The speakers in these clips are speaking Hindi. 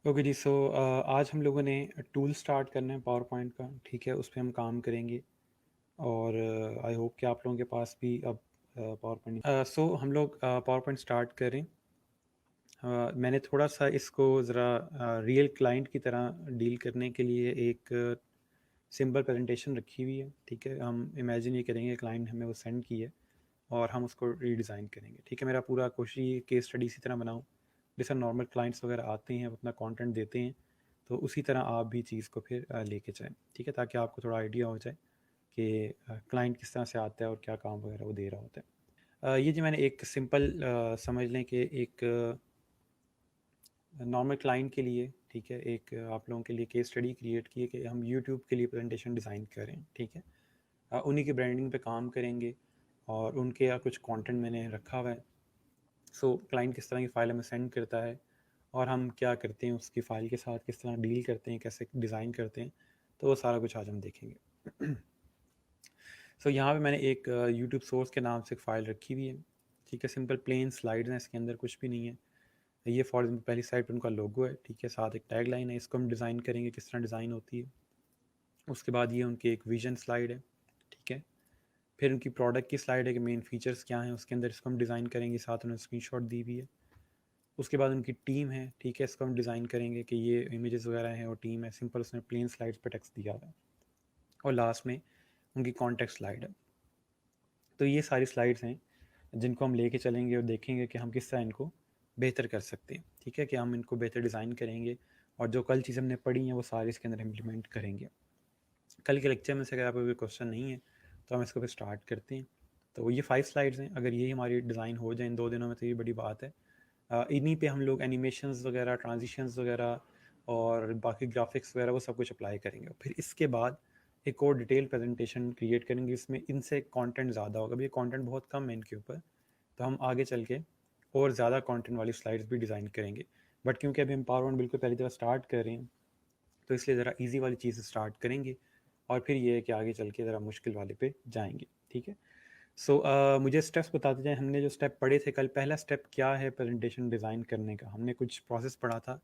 ओके जी। सो आज हम लोगों ने टूल स्टार्ट करना है पावर पॉइंट का। ठीक है, उस पे हम काम करेंगे और आई होप कि आप लोगों के पास भी अब पावर पॉइंट। सो हम लोग पावर पॉइंट स्टार्ट करें। मैंने थोड़ा सा इसको ज़रा रियल क्लाइंट की तरह डील करने के लिए एक सिंपल प्रेजेंटेशन रखी हुई है। ठीक है, हम इमेजिन ये करेंगे क्लाइंट हमें वो सेंड की है और हम उसको रीडिज़ाइन करेंगे। ठीक है, मेरा पूरा कोशिश ये केस स्टडी इसी तरह बनाऊँ जैसे नॉर्मल क्लाइंट्स वगैरह आते हैं अपना कंटेंट देते हैं, तो उसी तरह आप भी चीज़ को फिर लेके जाएं। ठीक है, ताकि आपको थोड़ा आइडिया हो जाए कि क्लाइंट किस तरह से आता है और क्या काम वगैरह वो दे रहा होता है। ये जी मैंने एक सिंपल समझ लें कि एक नॉर्मल क्लाइंट के लिए, ठीक है, एक आप लोगों के लिए केस स्टडी क्रिएट की है कि हम यूट्यूब के लिए प्रेजेंटेशन डिज़ाइन करें। ठीक है, उन्हीं की ब्रांडिंग पे काम करेंगे और उनके या कुछ कंटेंट मैंने रखा हुआ है। सो क्लाइंट किस तरह की फ़ाइल हमें सेंड करता है और हम क्या करते हैं उसकी फ़ाइल के साथ, किस तरह डील करते हैं, कैसे डिज़ाइन करते हैं, तो वो सारा कुछ आज हम देखेंगे। सो यहाँ पे मैंने एक यूट्यूब सोर्स के नाम से एक फ़ाइल रखी हुई है। ठीक है, सिंपल प्लेन स्लाइड्स हैं, इसके अंदर कुछ भी नहीं है। ये फॉर एग्जाम्पल पहली साइड पर उनका लोगो है। ठीक है, साथ एक टैग लाइन है, इसको हम डिज़ाइन करेंगे किस तरह डिज़ाइन होती है। उसके बाद ये उनकी एक विजन स्लाइड है। ठीक है, फिर उनकी प्रोडक्ट की स्लाइड है कि मेन फीचर्स क्या हैं, उसके अंदर इसको हम डिज़ाइन करेंगे, साथ उन्होंने स्क्रीनशॉट दी हुई है। उसके बाद उनकी टीम है। ठीक है, इसको हम डिज़ाइन करेंगे कि ये इमेजेस वगैरह हैं और टीम है, सिंपल उसने प्लेन स्लाइड्स पर टेक्स्ट दिया हुआ है। और लास्ट में उनकी कॉन्टेक्स्ट स्लाइड है। तो ये सारी स्लाइड्स हैं जिनको हम लेके चलेंगे और देखेंगे कि हम किस तरह इनको बेहतर कर सकते हैं। ठीक है, कि हम इनको बेहतर डिज़ाइन करेंगे और जो कल चीज़ हमने पढ़ी हैं वो सारी इसके अंदर इम्प्लीमेंट करेंगे। कल के लेक्चर में से अगर आपको कोई क्वेश्चन नहीं है तो हम इसको फिर स्टार्ट करते हैं। तो ये 5 स्लाइड्स हैं, अगर ये हमारी डिज़ाइन हो जाए इन 2 दिनों में तो ये बड़ी बात है। इन्हीं पे हम लोग एनिमेशंस वगैरह, ट्रांजिशंस वगैरह और बाकी ग्राफिक्स वगैरह वो सब कुछ अप्लाई करेंगे। फिर इसके बाद एक और डिटेल प्रेजेंटेशन क्रिएट करेंगे, इसमें इनसे कंटेंट ज़्यादा होगा। अभी ये कंटेंट बहुत कम है इनके ऊपर, तो हम आगे चल के और ज़्यादा कंटेंट वाली स्लाइड्स भी डिज़ाइन करेंगे। बट क्योंकि अभी हम पावर पॉइंट बिल्कुल पहली दफ़ा स्टार्ट कर रहे हैं तो इसलिए ज़रा ईजी वाली चीज़ स्टार्ट करेंगे और फिर ये है कि आगे चल के ज़रा मुश्किल वाले पे जाएंगे। ठीक है, सो मुझे स्टेप्स बताते जाएं। हमने जो स्टेप पढ़े थे कल, पहला स्टेप क्या है प्रेजेंटेशन डिज़ाइन करने का, हमने कुछ प्रोसेस पढ़ा था,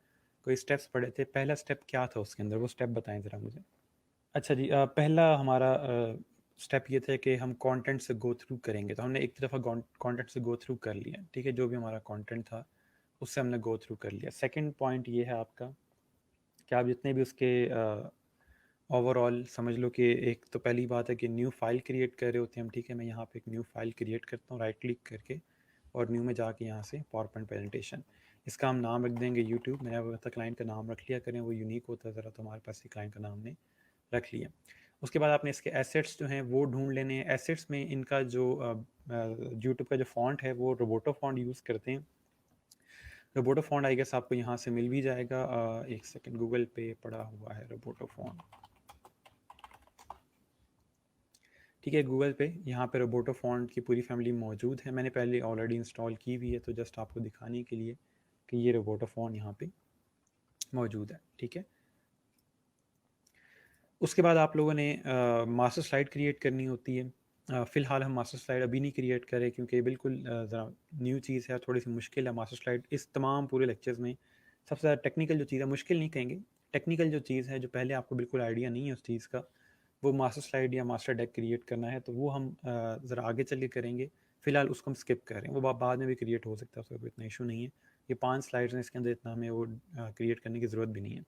कोई स्टेप्स पढ़े थे, पहला स्टेप क्या था उसके अंदर, वो स्टेप बताएं ज़रा मुझे। अच्छा जी, पहला हमारा स्टेप ये था कि हम कंटेंट से गो थ्रू करेंगे। तो हमने एक दफ़ा कंटेंट से गो थ्रू कर लिया। ठीक है, जो भी हमारा कंटेंट था उससे हमने गो थ्रू कर लिया। सेकंड पॉइंट ये है आपका कि आप जितने भी उसके ओवरऑल समझ लो कि एक तो पहली बात है कि न्यू फाइल क्रिएट कर रहे होते हैं हम। ठीक है, मैं यहाँ पे एक न्यू फाइल क्रिएट करता हूँ राइट क्लिक करके और न्यू में जाके यहाँ से पावर पॉइंट प्रेजेंटेशन, इसका हम नाम रख देंगे यूट्यूब। मैंने आपको कहा क्लाइंट का नाम रख लिया करें, वो यूनिक होता है ज़रा, तो हमारे पास क्लाइंट का नाम ने रख लिया। उसके बाद आपने इसके एसेट्स जो हैं वो ढूंढ लेने हैं। एसेट्स में इनका जो यूट्यूब का जो फॉन्ट है वो रोबोटो फॉन्ट यूज़ करते हैं। रोबोटो फॉन्ट आई गेस आपको यहाँ से मिल भी जाएगा। एक सेकेंड, गूगल पे पड़ा हुआ है रोबोटो फॉन्ट। ठीक है, गूगल पे यहाँ पे रोबोटो फॉन्ट की पूरी फैमिली मौजूद है, मैंने पहले ऑलरेडी इंस्टॉल की हुई है, तो जस्ट आपको दिखाने के लिए कि ये रोबोटो फॉन्ट यहाँ पे मौजूद है। ठीक है, उसके बाद आप लोगों ने मास्टर स्लाइड क्रिएट करनी होती है। फ़िलहाल हम मास्टर स्लाइड अभी नहीं क्रिएट करें क्योंकि बिल्कुल ज़रा न्यू चीज़ है, थोड़ी सी मुश्किल है मास्टर स्लाइड। इस तमाम पूरे लेक्चर्स में सबसे ज़्यादा टेक्निकल जो चीज़ है, मुश्किल नहीं कहेंगे, टेक्निकल जो चीज़ है जो पहले आपको बिल्कुल आइडिया नहीं है उस चीज़ का, वो मास्टर स्लाइड या मास्टर डेक क्रिएट करना है, तो वो हम ज़रा आगे चल के करेंगे। फ़िलहाल उसको हम स्किप कर रहे हैं, वो बाद में भी क्रिएट हो सकता है, उसका कोई इतना इशू नहीं है। ये 5 स्लाइड्स हैं, इसके अंदर इतना हमें वो क्रिएट करने की ज़रूरत भी नहीं है।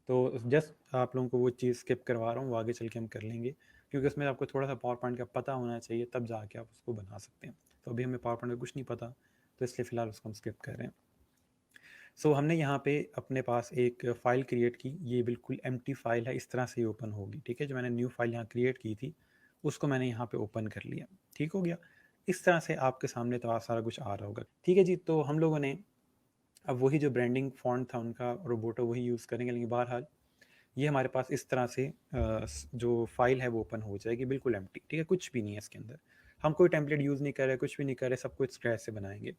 तो जस्ट आप लोगों को वो चीज़ स्किप करवा रहा हूँ, वो आगे चल के हम कर लेंगे क्योंकि उसमें आपको थोड़ा सा पावर पॉइंट का पता होना चाहिए, तब जाके आप उसको बना सकते हैं। तो अभी हमें पावर पॉइंट का कुछ नहीं पता, तो इसलिए फ़िलहाल उसको हम स्किप कर रहे हैं। सो हमने यहाँ पे अपने पास एक फ़ाइल क्रिएट की, ये बिल्कुल एम्प्टी फाइल है, इस तरह से ही ओपन होगी। ठीक है, जो मैंने न्यू फाइल यहाँ क्रिएट की थी उसको मैंने यहाँ पे ओपन कर लिया। ठीक हो गया, इस तरह से आपके सामने तो सारा कुछ आ रहा होगा। ठीक है जी, तो हम लोगों ने अब वही जो ब्रांडिंग फॉन्ट था उनका रोबोटो वही यूज़ करेंगे, लेकिन बहरहाल ये हमारे पास इस तरह से जो फाइल है वो ओपन हो जाएगी बिल्कुल एम्प्टी। ठीक है, कुछ भी नहीं है इसके अंदर, हम कोई टेम्पलेट यूज़ नहीं कर रहे, कुछ भी नहीं कर रहे, सब कुछ स्क्रैच से बनाएंगे।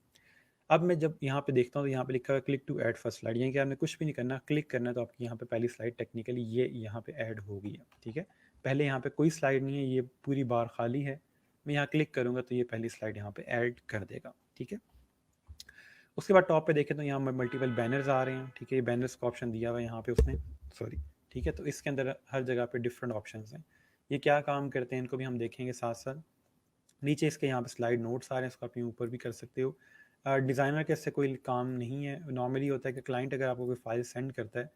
अब मैं जब यहाँ पे देखता हूँ तो यहाँ पे लिखा है click to add first slide, यानी कि आपने कुछ भी नहीं करना, क्लिक करना है तो आपकी यहाँ पे पहली स्लाइड टेक्निकली ये यहाँ पे ऐड हो गई है। ठीक है, पहले यहाँ पे कोई स्लाइड नहीं है, ये पूरी बार खाली है। मैं यहाँ क्लिक करूँगा तो ये पहली स्लाइड यहाँ पे ऐड कर देगा। ठीक है, उसके बाद टॉप पे देखें तो यहाँ मल्टीपल बैनर्स आ रहे हैं, ठीक है, ये बैनर्स का ऑप्शन दिया हुआ है यहाँ पे उसने, सॉरी, ठीक है। तो इसके अंदर हर जगह पे डिफरेंट ऑप्शंस हैं। ये क्या काम करते हैं इनको भी हम देखेंगे साथ साथ। नीचे इसके यहाँ पे स्लाइड नोट्स आ रहे हैं, इसको आप यूँ ऊपर भी कर सकते हो। डिज़ाइनर के इससे कोई काम नहीं है। नॉर्मली होता है कि क्लाइंट अगर आपको कोई फाइल सेंड करता है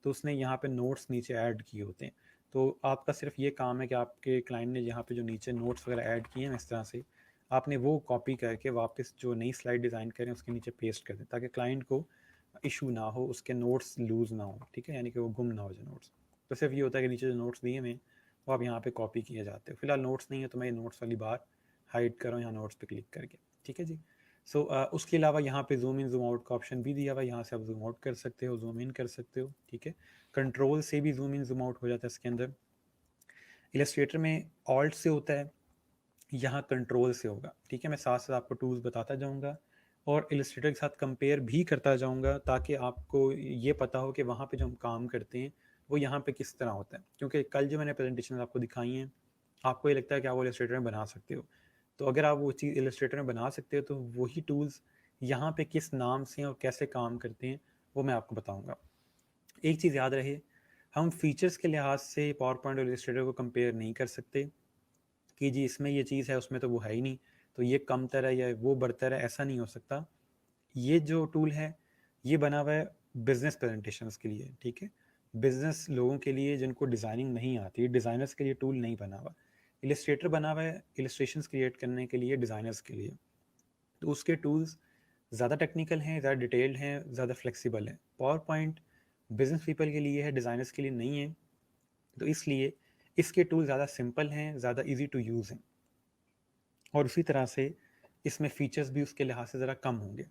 तो उसने यहाँ पे नोट्स नीचे ऐड किए होते हैं। तो आपका सिर्फ ये काम है कि आपके क्लाइंट ने यहाँ पे जो नीचे नोट्स वगैरह ऐड किए हैं इस तरह से, आपने वो कॉपी करके वापस जो नई स्लाइड डिज़ाइन करें उसके नीचे पेस्ट कर दें, ताकि क्लाइंट को इशू ना हो, उसके नोट्स लूज़ ना हो, ठीक है, यानी कि वो गुम ना हो जो नोट्स। तो सिर्फ ये होता है कि नीचे जो नोट्स दिए हुए वो आप यहाँ पे कॉपी किए जाते हो। फिलहाल नोट्स नहीं है तो मैं ये नोट्स वाली बार हाइड कर रहा हूँ यहाँ नोट्स पे क्लिक करके, ठीक है जी। सो उसके अलावा यहाँ पे जूम इन जूम आउट का ऑप्शन भी दिया हुआ है, यहाँ से आप जूम आउट कर सकते हो, जूम इन कर सकते हो, ठीक है। कंट्रोल से भी जूम इन जूम आउट हो जाता है इसके अंदर। इलस्ट्रेटर में ऑल्ट से होता है, यहाँ कंट्रोल से होगा, ठीक है। मैं साथ साथ आपको टूल्स बताता जाऊँगा और इलस्ट्रेटर के साथ कंपेयर भी करता जाऊँगा, ताकि आपको ये पता हो कि वहाँ पे जो हम काम करते हैं वो यहाँ पे किस तरह होता है। क्योंकि कल जो मैंने प्रेजेंटेशन आपको दिखाई हैं, आपको ये लगता है कि आप वो इलस्ट्रेटर में बना सकते हो, तो अगर आप वो चीज़ इलस्ट्रेटर में बना सकते हो तो वही टूल्स यहाँ पे किस नाम से और कैसे काम करते हैं वो मैं आपको बताऊँगा। एक चीज़ याद रहे, हम फीचर्स के लिहाज से पावर पॉइंट और इलस्ट्रेटर को कंपेयर नहीं कर सकते कि जी इसमें ये चीज़ है उसमें तो वो है ही नहीं, तो ये कमतर है या वो बरतर है, ऐसा नहीं हो सकता। ये जो टूल है ये बना हुआ है बिजनेस प्रेजेंटेशंस के लिए, ठीक है, बिजनेस लोगों के लिए जिनको डिज़ाइनिंग नहीं आती, डिज़ाइनर्स के लिए टूल नहीं बना हुआ। इलस्ट्रेटर बना हुआ है इलस्ट्रेशंस क्रिएट करने के लिए, डिज़ाइनर्स के लिए। तो उसके टूल्स ज़्यादा टेक्निकल हैं, ज़्यादा डिटेल्ड हैं, ज़्यादा फ्लेक्सिबल हैं। पावर पॉइंट बिजनेस पीपल के लिए है, डिज़ाइनर्स के लिए नहीं है। तो इसलिए इसके टूल ज़्यादा सिंपल हैं, ज़्यादा ईजी टू यूज़ हैं, और उसी तरह से इसमें फ़ीचर्स भी उसके लिहाज से ज़रा कम होंगे।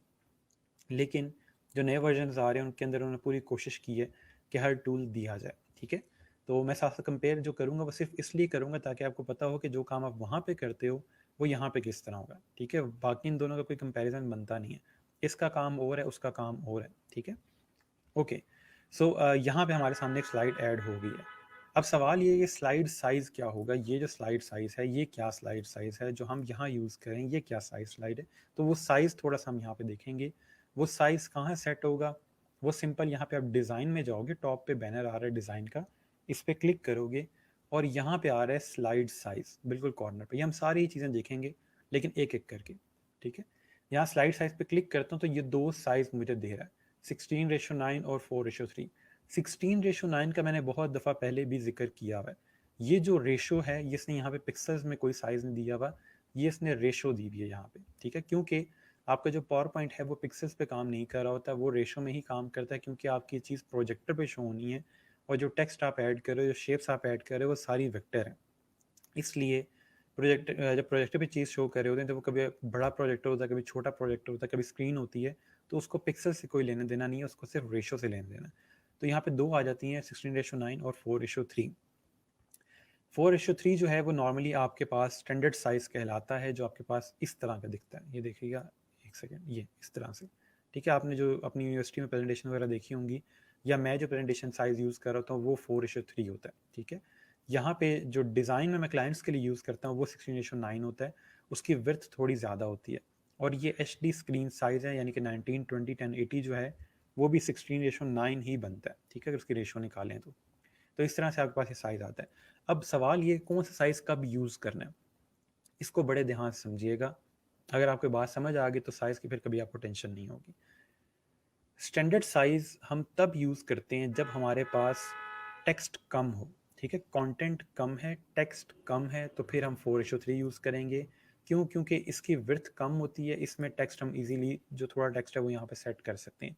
लेकिन जो नए वर्जन आ रहे हैं उनके अंदर उन्होंने पूरी कोशिश की है कि हर टूल दिया जाए, ठीक है। तो मैं साथ साथ कंपेयर जो करूँगा वो सिर्फ इसलिए करूँगा ताकि आपको पता हो कि जो काम आप वहाँ पे करते हो वो यहाँ पे किस तरह होगा, ठीक है। बाकी इन दोनों का कोई कंपैरिजन बनता नहीं है, इसका काम और है, उसका काम और है, ठीक है। ओके, सो यहाँ पे हमारे सामने एक स्लाइड ऐड हो गई है। अब सवाल ये स्लाइड साइज़ क्या होगा, ये जो स्लाइड साइज़ है ये क्या स्लाइड साइज़ है जो हम यहाँ यूज़ करें, ये क्या साइज़ स्लाइड है। तो वो साइज़ थोड़ा सा हम यहाँ पे देखेंगे। वो साइज़ कहाँ सेट होगा, वो सिंपल यहाँ पे आप डिज़ाइन में जाओगे, टॉप पे बैनर आ रहा है डिज़ाइन का, इस पर क्लिक करोगे और यहाँ पे आ रहा है स्लाइड साइज़, बिल्कुल कॉर्नर पे। ये हम सारी चीज़ें देखेंगे लेकिन एक एक करके, ठीक है। यहाँ स्लाइड साइज़ पे क्लिक करता हूँ तो ये दो साइज़ मुझे दे रहा है, 16:9 और 4:3। 16:9 का मैंने बहुत दफ़ा पहले भी जिक्र किया हुआ है। ये जो रेशो है ये इसने यहाँ पे पिक्सल्स में कोई साइज़ नहीं दिया हुआ, ये इसने रेशो दी हुई है यहाँ पे, ठीक है। क्योंकि आपका जो पावर पॉइंट है वो पिक्सल्स पे काम नहीं कर रहा होता, वो रेशो में ही काम करता है, क्योंकि आपकी चीज़ प्रोजेक्टर पे शो होनी है और जो टेक्स्ट आप ऐड कर रहे हो, जो शेप्स आप ऐड कर रहे हो वो सारी वेक्टर हैं। इसलिए जब प्रोजेक्टर पे चीज़ शो कर रहे होते हैं तो वो कभी बड़ा प्रोजेक्टर होता है, कभी छोटा प्रोजेक्टर होता है, कभी स्क्रीन होती है, तो उसको पिक्सल से कोई लेना देना नहीं है, उसको सिर्फ रेशो से लेना देना है। तो यहाँ पे दो आ जाती हैं, 16:9 और 4:3। 4:3 जो है वो नॉर्मली आपके पास स्टैंडर्ड साइज़ कहलाता है, जो आपके पास इस तरह का दिखता है। ये देखिएगा, एक सेकेंड, ये इस तरह से, ठीक है। आपने जो अपनी यूनिवर्सिटी में प्रेजेंटेशन वगैरह देखी होंगी, या मैं जो प्रेजेंटेशन साइज़ यूज़ कर रहा हूँ वो 4:3 होता है, ठीक है। यहाँ पे जो डिज़ाइन में मैं क्लाइंट्स के लिए यूज़ करता हूँ वो 16:9 होता है, उसकी विड्थ थोड़ी ज़्यादा होती है। और ये HD स्क्रीन साइज़ है, यानी कि 1920 1080 जो है वो भी 16:9 ही बनता है, ठीक है, अगर उसकी रेशो निकालें तो इस तरह से आपके पास ये साइज़ आता है। अब सवाल ये कौन सा साइज़ कब यूज़ करना है, इसको बड़े ध्यान से समझिएगा। अगर आपको बात समझ आ गई तो साइज़ की फिर कभी आपको टेंशन नहीं होगी। स्टैंडर्ड साइज़ हम तब यूज़ करते हैं जब हमारे पास टेक्स्ट कम हो, ठीक है। कंटेंट कम है, टेक्स्ट कम है, तो फिर हम 4:3 यूज़ करेंगे। क्यों? क्योंकि इसकी विड्थ कम होती है, इसमें टेक्स्ट हम इजीली जो थोड़ा टेक्स्ट है वो यहाँ पे सेट कर सकते हैं।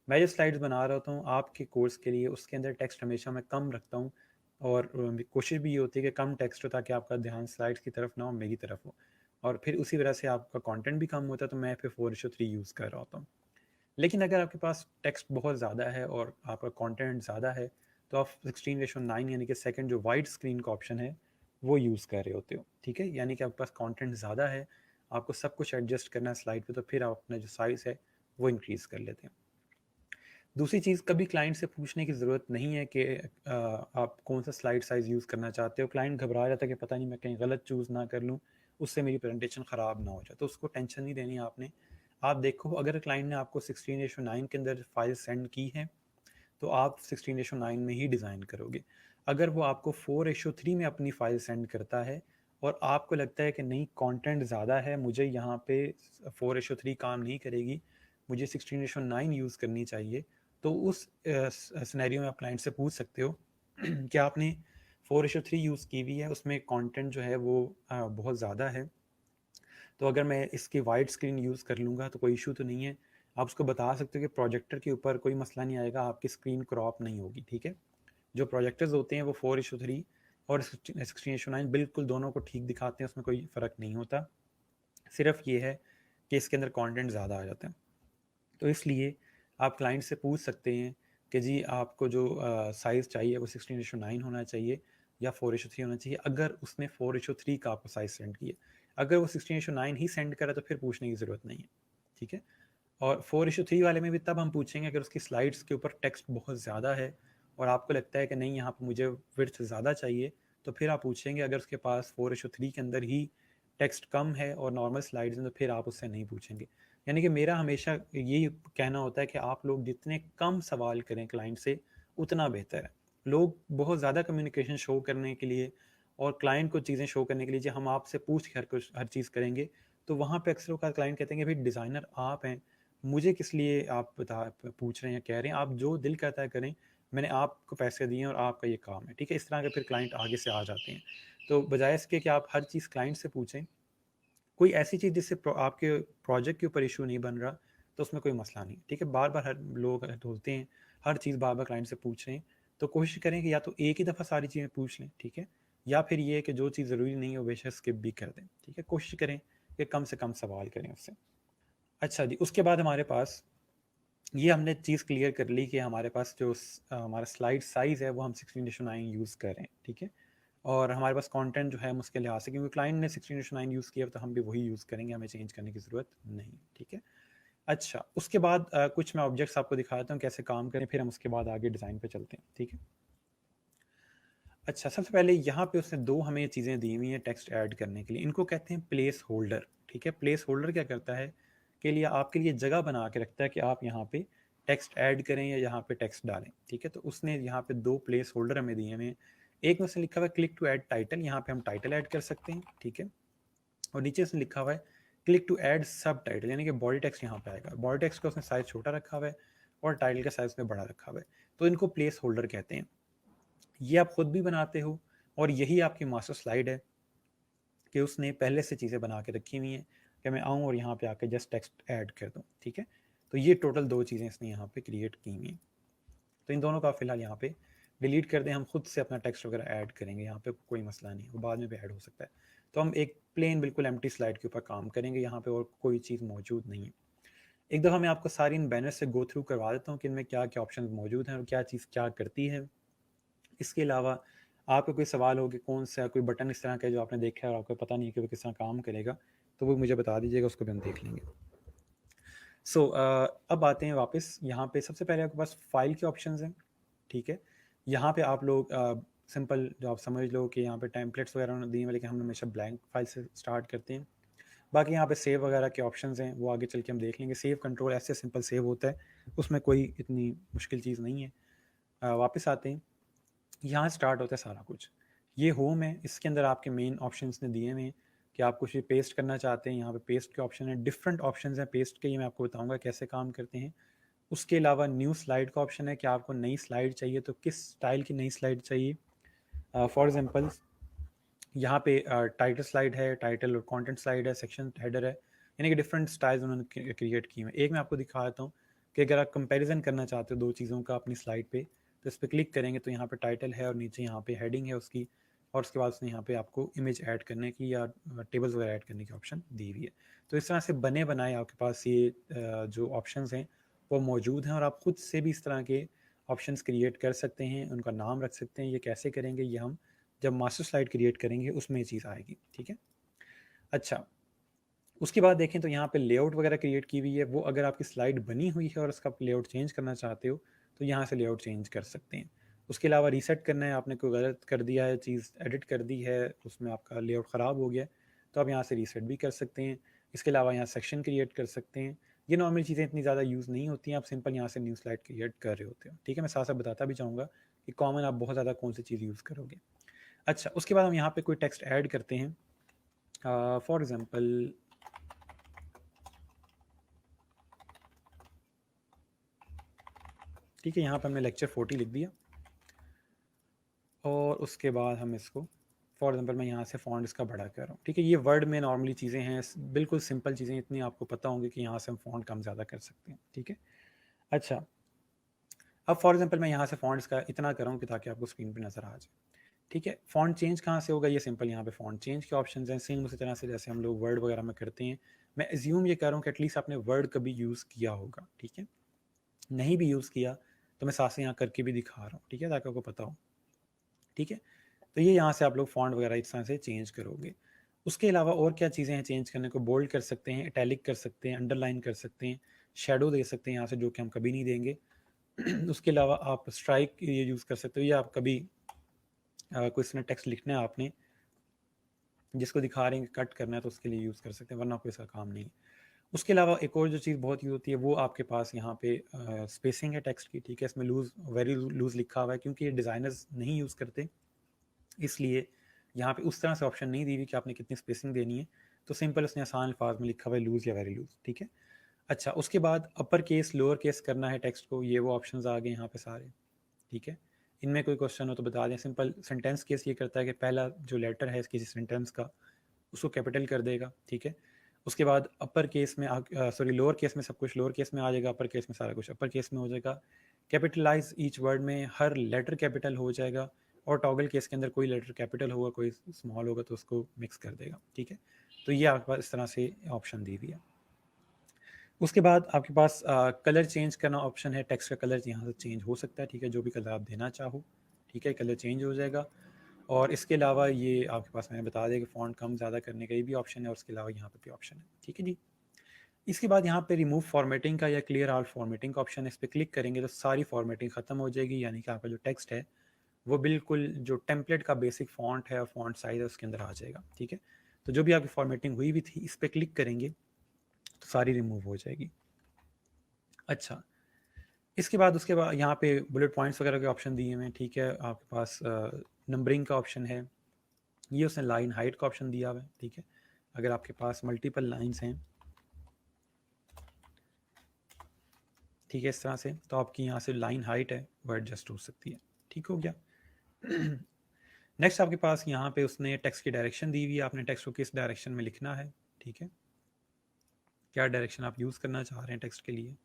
मैं जो स्लाइड्स बना रहा होता हूँ आपके कोर्स के लिए, उसके अंदर टेक्स्ट हमेशा मैं कम रखता हूँ, और कोशिश भी ये होती है कि कम टेक्स्ट हो ताकि आपका ध्यान स्लाइड्स की तरफ ना हो, मेरी तरफ हो, और फिर उसी वजह से आपका कंटेंट भी कम होता है, तो मैं फिर 4:3 यूज़ कर रहा होता हूँ। लेकिन अगर आपके पास टेक्स्ट बहुत ज़्यादा है और आपका कंटेंट ज़्यादा है तो आप 16:9 यानी कि सेकंड जो वाइड स्क्रीन का ऑप्शन है वो यूज़ कर रहे होते हो, ठीक है। यानी कि आपके पास कंटेंट ज़्यादा है, आपको सब कुछ एडजस्ट करना है स्लाइड पे, तो फिर आप अपना जो साइज़ है वो इंक्रीज़ कर लेते हैं। दूसरी चीज़, कभी क्लाइंट से पूछने की ज़रूरत नहीं है कि आप कौन सा स्लाइड साइज़ यूज़ करना चाहते हो। क्लाइंट घबरा जाता है कि पता नहीं मैं कहीं गलत चूज़ ना कर लूँ, उससे मेरी प्रेजेंटेशन ख़राब ना हो जाए, तो उसको टेंशन नहीं लेनी आपने। आप देखो अगर क्लाइंट ने आपको 16:9 के अंदर फाइल सेंड की है तो आप 16:9 में ही डिज़ाइन करोगे। अगर वो आपको 4:3 में अपनी फ़ाइल सेंड करता है और आपको लगता है कि नहीं कंटेंट ज़्यादा है, मुझे यहाँ पे 4:3 काम नहीं करेगी, मुझे 16:9 यूज़ करनी चाहिए, तो उस सिनेरियो में आप क्लाइंट से पूछ सकते हो कि आपने 4:3 यूज़ की हुई है, उसमें कंटेंट जो है वो बहुत ज़्यादा है, तो अगर मैं इसकी वाइड स्क्रीन यूज़ कर लूँगा तो कोई इशू तो नहीं है। आप उसको बता सकते हो कि प्रोजेक्टर के ऊपर कोई मसला नहीं आएगा, आपकी स्क्रीन क्रॉप नहीं होगी, ठीक है। जो प्रोजेक्टर्स होते हैं वो 4:3 और 16:9 बिल्कुल दोनों को ठीक दिखाते हैं, उसमें कोई फ़र्क नहीं होता। सिर्फ ये है कि इसके अंदर कंटेंट ज़्यादा आ जाता है। तो इसलिए आप क्लाइंट से पूछ सकते हैं कि जी आपको जो साइज़ चाहिए वो 16:9 होना चाहिए या 4:3 होना चाहिए, अगर उसने 4:3 का आपको साइज़ सेंड किया। अगर वो 16:9 ही सेंड करा तो फिर पूछने की ज़रूरत नहीं है, ठीक है। और 4:3 वाले में भी तब हम पूछेंगे अगर उसकी स्लाइड्स के ऊपर टेक्स्ट बहुत ज़्यादा है और आपको लगता है कि नहीं यहाँ पे मुझे विड्थ ज़्यादा चाहिए, तो फिर आप पूछेंगे। अगर उसके पास 4:3 के अंदर ही टेक्स्ट कम है और नॉर्मल स्लाइड्स हैं तो फिर आप उससे नहीं पूछेंगे। यानी कि मेरा हमेशा यही कहना होता है कि आप लोग जितने कम सवाल करें क्लाइंट से उतना बेहतर है। लोग बहुत ज़्यादा कम्युनिकेशन शो करने के लिए और क्लाइंट को चीज़ें शो करने के लिए, जो हम आपसे पूछ के हर चीज़ करेंगे, तो वहाँ पे अक्सर का क्लाइंट कहते हैं कि भाई डिज़ाइनर आप हैं, मुझे किस लिए आप पूछ रहे हैं, कह रहे हैं, आप जो दिल कहता है करें, मैंने आपको पैसे दिए हैं और आपका ये काम है, ठीक है। इस तरह के फिर क्लाइंट आगे से आ जाते हैं। तो बजाय इसके कि आप हर चीज़ क्लाइंट से पूछें, कोई ऐसी चीज़ जिससे आपके प्रोजेक्ट के ऊपर इशू नहीं बन रहा, तो उसमें कोई मसला नहीं, ठीक है। बार बार हर लोग होते हैं, हर चीज़ बार बार क्लाइंट से पूछ रहे हैं, तो कोशिश करें कि या तो एक ही दफ़ा सारी चीज़ें पूछ लें, ठीक है, या फिर ये है कि जो चीज़ ज़रूरी नहीं है वो बेशक स्किप भी कर दें, ठीक है। कोशिश करें कि कम से कम सवाल करें उससे। अच्छा जी, उसके बाद हमारे पास ये हमने चीज़ क्लियर कर ली कि हमारे पास जो हमारा स्लाइड साइज़ है वो हम 16:9 यूज़ कर रहे हैं, ठीक है। और हमारे पास कंटेंट जो है हम उसके लिहाज से, क्योंकि क्लाइंट ने 16:9 यूज़ किया तो हम भी वही यूज़ करेंगे, हमें चेंज करने की ज़रूरत नहीं, ठीक है। अच्छा, उसके बाद कुछ मैं ऑब्जेक्ट्स आपको दिखाता हूँ कैसे काम करें, फिर हम उसके बाद आगे डिज़ाइन पे चलते हैं, ठीक है। अच्छा, सबसे पहले यहाँ पे उसने दो हमें चीज़ें दी हुई हैं टेक्स्ट ऐड करने के लिए, इनको कहते हैं प्लेस होल्डर, ठीक है। प्लेस होल्डर क्या करता है के लिए आपके लिए जगह बना के रखता है कि आप यहाँ पे टेक्स्ट ऐड करें या यहाँ पे टेक्स्ट डालें, ठीक है। तो उसने यहाँ पे दो प्लेस होल्डर हमें दिए हुए हैं। एक में उसने लिखा हुआ है क्लिक टू ऐड टाइटल, यहाँ पे हम टाइटल ऐड कर सकते हैं, ठीक है। और नीचे उसने लिखा हुआ है क्लिक टू ऐड सब टाइटल, यानी कि बॉडी टेक्स्ट यहाँ पे आएगा। बॉडी टेक्स्ट का उसने साइज छोटा रखा हुआ है और टाइटल का साइज उसने बड़ा रखा हुआ है, तो इनको प्लेस होल्डर कहते हैं। ये आप खुद भी बनाते हो और यही आपकी मास्टर स्लाइड है कि उसने पहले से चीज़ें बना के रखी हुई हैं कि मैं आऊँ और यहाँ पे आके जस्ट टेक्स्ट ऐड कर दूँ, ठीक है। तो ये टोटल दो चीज़ें इसने यहाँ पे क्रिएट की हुई हैं। तो इन दोनों का फ़िलहाल यहाँ पे डिलीट कर दें, हम खुद से अपना टेक्स्ट वगैरह ऐड करेंगे, यहाँ पे कोई मसला नहीं है, वो बाद में भी ऐड हो सकता है। तो हम एक प्लेन बिल्कुल एम्प्टी स्लाइड के ऊपर काम करेंगे, यहाँ पे और कोई चीज़ मौजूद नहीं है। एक दफ़ा मैं आपको सारी इन बैनर से गो थ्रू करवा देता हूँ कि इनमें क्या क्या ऑप्शन मौजूद हैं और क्या चीज़ क्या करती है। इसके अलावा आपका कोई सवाल हो कि कौन सा कोई बटन इस तरह का है जो आपने देखा है और आपको पता नहीं है कि वो किस तरह काम करेगा, तो वो मुझे बता दीजिएगा, उसको भी हम देख लेंगे। अब आते हैं वापस यहाँ पे। सबसे पहले आपके पास फाइल के ऑप्शंस हैं, ठीक है। यहाँ पे आप लोग सिंपल जो आप समझ लो कि यहाँ पे टेम्पलेट्स वगैरह दिए हुए, लेकिन हम हमेशा ब्लैंक फाइल से स्टार्ट करते हैं। बाकी यहाँ पे सेव वगैरह के ऑप्शंस हैं, वो आगे चल के हम देख लेंगे। सेव कंट्रोल ऐसे सिंपल सेव होता है, उसमें कोई इतनी मुश्किल चीज़ नहीं है। वापस आते हैं, यहाँ स्टार्ट होता है सारा कुछ। ये होम है, इसके अंदर आपके मेन ऑप्शंस ने दिए हुए हैं कि आप कुछ भी पेस्ट करना चाहते हैं, यहाँ पे पेस्ट के ऑप्शन है। डिफरेंट ऑप्शंस हैं पेस्ट के, ये मैं आपको बताऊंगा कैसे काम करते हैं। उसके अलावा न्यू स्लाइड का ऑप्शन है कि आपको नई स्लाइड चाहिए तो किस स्टाइल की नई स्लाइड चाहिए। फॉर एग्जांपल यहाँ पे टाइटल स्लाइड है, टाइटल और कंटेंट स्लाइड है, सेक्शन हेडर है, यानी कि डिफरेंट स्टाइल्स उन्होंने क्रिएट किए हैं। एक मैं आपको दिखा देता हूँ कि अगर आप कंपैरिजन करना चाहते हो दो चीज़ों का अपनी स्लाइड पे, तो इस पर क्लिक करेंगे तो यहाँ पे टाइटल है और नीचे यहाँ पे हेडिंग है उसकी, और उसके बाद उसने यहाँ पे आपको इमेज ऐड करने की या टेबल्स वगैरह ऐड करने की ऑप्शन दी हुई है। तो इस तरह से बने बनाए आपके पास ये जो ऑप्शंस हैं वो मौजूद हैं, और आप खुद से भी इस तरह के ऑप्शंस क्रिएट कर सकते हैं, उनका नाम रख सकते हैं। ये कैसे करेंगे, ये हम जब मास्टर स्लाइड क्रिएट करेंगे उसमें ये चीज़ आएगी, ठीक है। अच्छा, उसके बाद देखें तो यहाँ पे लेआउट वगैरह क्रिएट की हुई है, वो अगर आपकी स्लाइड बनी हुई है और उसका लेआउट चेंज करना चाहते हो तो यहाँ से लेआउट चेंज कर सकते हैं। उसके अलावा रीसेट करना है, आपने कोई गलत कर दिया है, चीज़ एडिट कर दी है, उसमें आपका लेआउट ख़राब हो गया, तो आप यहाँ से रीसेट भी कर सकते हैं। इसके अलावा यहाँ सेक्शन क्रिएट कर सकते हैं, ये नॉर्मल चीज़ें इतनी ज़्यादा यूज़ नहीं होती हैं, आप सिंपल यहाँ से न्यू स्लाइड क्रिएट कर रहे होते हो, ठीक है। मैं साथ साथ बताता भी चाहूँगा कि कॉमन आप बहुत ज़्यादा कौन सी चीज़ यूज़ करोगे। अच्छा, उसके बाद हम यहाँ पे कोई टेक्स्ट ऐड करते हैं, फॉर एग्जांपल ठीक है, यहाँ पे हमने लेक्चर 40 लिख दिया और उसके बाद हम इसको फॉर एग्जांपल मैं यहाँ से फ़ॉन्ट इसका बड़ा कर रहा हूँ, ठीक है। ये वर्ड में नॉर्मली चीज़ें हैं, बिल्कुल सिंपल चीज़ें, इतनी आपको पता होंगी कि यहाँ से हम फ़ॉन्ट कम ज़्यादा कर सकते हैं, ठीक है। अच्छा, अब फॉर एग्जांपल मैं यहाँ से फ़ॉन्ट्स का इतना कर रहा हूँ कि ताकि आपको स्क्रीन पे नज़र आ जाए, ठीक है। फ़ॉन्ट चेंज कहाँ से होगा, ये सिंपल यहाँ पे फ़ॉन्ट चेंज के ऑप्शंस हैं, सेम उसी तरह से जैसे हम लोग वर्ड वगैरह में करते हैं। मैं एज्यूम ये कर रहा हूँ कि एटलीस्ट आपने वर्ड कभी यूज़ किया होगा, ठीक है। नहीं भी यूज़ किया तो मैं साथ से यहाँ करके भी दिखा रहा हूँ, ठीक है, ताकि आपको पता हो, ठीक है। तो ये यहाँ से आप लोग फ़ॉन्ट वगैरह इस तरह से चेंज करोगे। उसके अलावा और क्या चीज़ें हैं चेंज करने को, बोल्ड कर सकते हैं, इटैलिक कर सकते हैं, अंडरलाइन कर सकते हैं, शेडो दे सकते हैं यहाँ से, जो कि हम कभी नहीं देंगे। उसके अलावा आप स्ट्राइक ये यूज़ कर सकते हो, या आप कभी कोई इसमें टेक्स्ट लिखना है आपने जिसको दिखा रहे हैं कट करना है, तो उसके लिए यूज़ कर सकते हैं, वरना कोई इसका काम नहीं है। उसके अलावा एक और जो चीज़ बहुत यूज़ होती है वो आपके पास यहाँ पे स्पेसिंग है टेक्स्ट की, ठीक है। इसमें लूज़, वेरी लूज़ लिखा हुआ है, क्योंकि ये डिज़ाइनर्स नहीं यूज़ करते, इसलिए यहाँ पे उस तरह से ऑप्शन नहीं दी हुई कि आपने कितनी स्पेसिंग देनी है, तो सिंपल उसने आसान अल्फाज में लिखा हुआ है लूज़ या वेरी लूज़, ठीक है। अच्छा, उसके बाद अपर केस लोअर केस करना है टेक्स्ट को, ये वो ऑप्शंस आ गए यहाँ पे सारे, ठीक है। इनमें कोई क्वेश्चन हो तो बता दें। सिंपल सेंटेंस केस ये करता है कि पहला जो लेटर है किसी सेंटेंस का उसको कैपिटल कर देगा, ठीक है। उसके बाद अपर केस में सॉरी लोअर केस में सब कुछ लोअर केस में आ जाएगा, अपर केस में सारा कुछ अपर केस में हो जाएगा। कैपिटलाइज ईच वर्ड में हर लेटर कैपिटल हो जाएगा, और टॉगल केस के अंदर कोई लेटर कैपिटल होगा कोई स्मॉल होगा तो उसको मिक्स कर देगा, ठीक है। तो ये आपके पास इस तरह से ऑप्शन दी हुई है। उसके बाद आपके पास कलर चेंज करना ऑप्शन है, टेक्स्ट का कलर यहाँ से चेंज हो सकता है, ठीक है, जो भी कलर आप देना चाहो, ठीक है, कलर चेंज हो जाएगा। और इसके अलावा ये आपके पास मैंने बता दिया कि फ़ॉन्ट कम ज़्यादा करने का ये भी ऑप्शन है, और उसके अलावा यहाँ पे भी ऑप्शन है, ठीक है जी। इसके बाद यहाँ पे रिमूव फॉर्मेटिंग का या क्लियर ऑल फॉर्मेटिंग का ऑप्शन है, इस पर क्लिक करेंगे तो सारी फॉर्मेटिंग ख़त्म हो जाएगी, यानी कि आपका जो टेक्स्ट है वो बिल्कुल जो टेम्पलेट का बेसिक फ़ॉन्ट है और फ़ॉन्ट साइज़ है उसके अंदर आ जाएगा, ठीक है। तो जो भी आपकी फॉर्मेटिंग हुई भी थी इस पर क्लिक करेंगे तो सारी रिमूव हो जाएगी। अच्छा, इसके बाद उसके बाद यहाँ पे बुलेट पॉइंट्स वगैरह के ऑप्शन दिए हुए हैं, ठीक है। आपके पास नंबरिंग का ऑप्शन है, ये उसने लाइन हाइट का ऑप्शन दिया हुआ है, ठीक है। अगर आपके पास मल्टीपल लाइंस हैं, ठीक है, इस तरह से, तो आपकी यहाँ से लाइन हाइट है वो एडजस्ट हो सकती है, ठीक हो गया। नेक्स्ट आपके पास यहाँ पे उसने टेक्स्ट की डायरेक्शन दी हुई है, आपने टेक्स्ट को किस डायरेक्शन में लिखना है, ठीक है, क्या डायरेक्शन आप यूज़ करना चाह रहे हैं टेक्स्ट के लिए,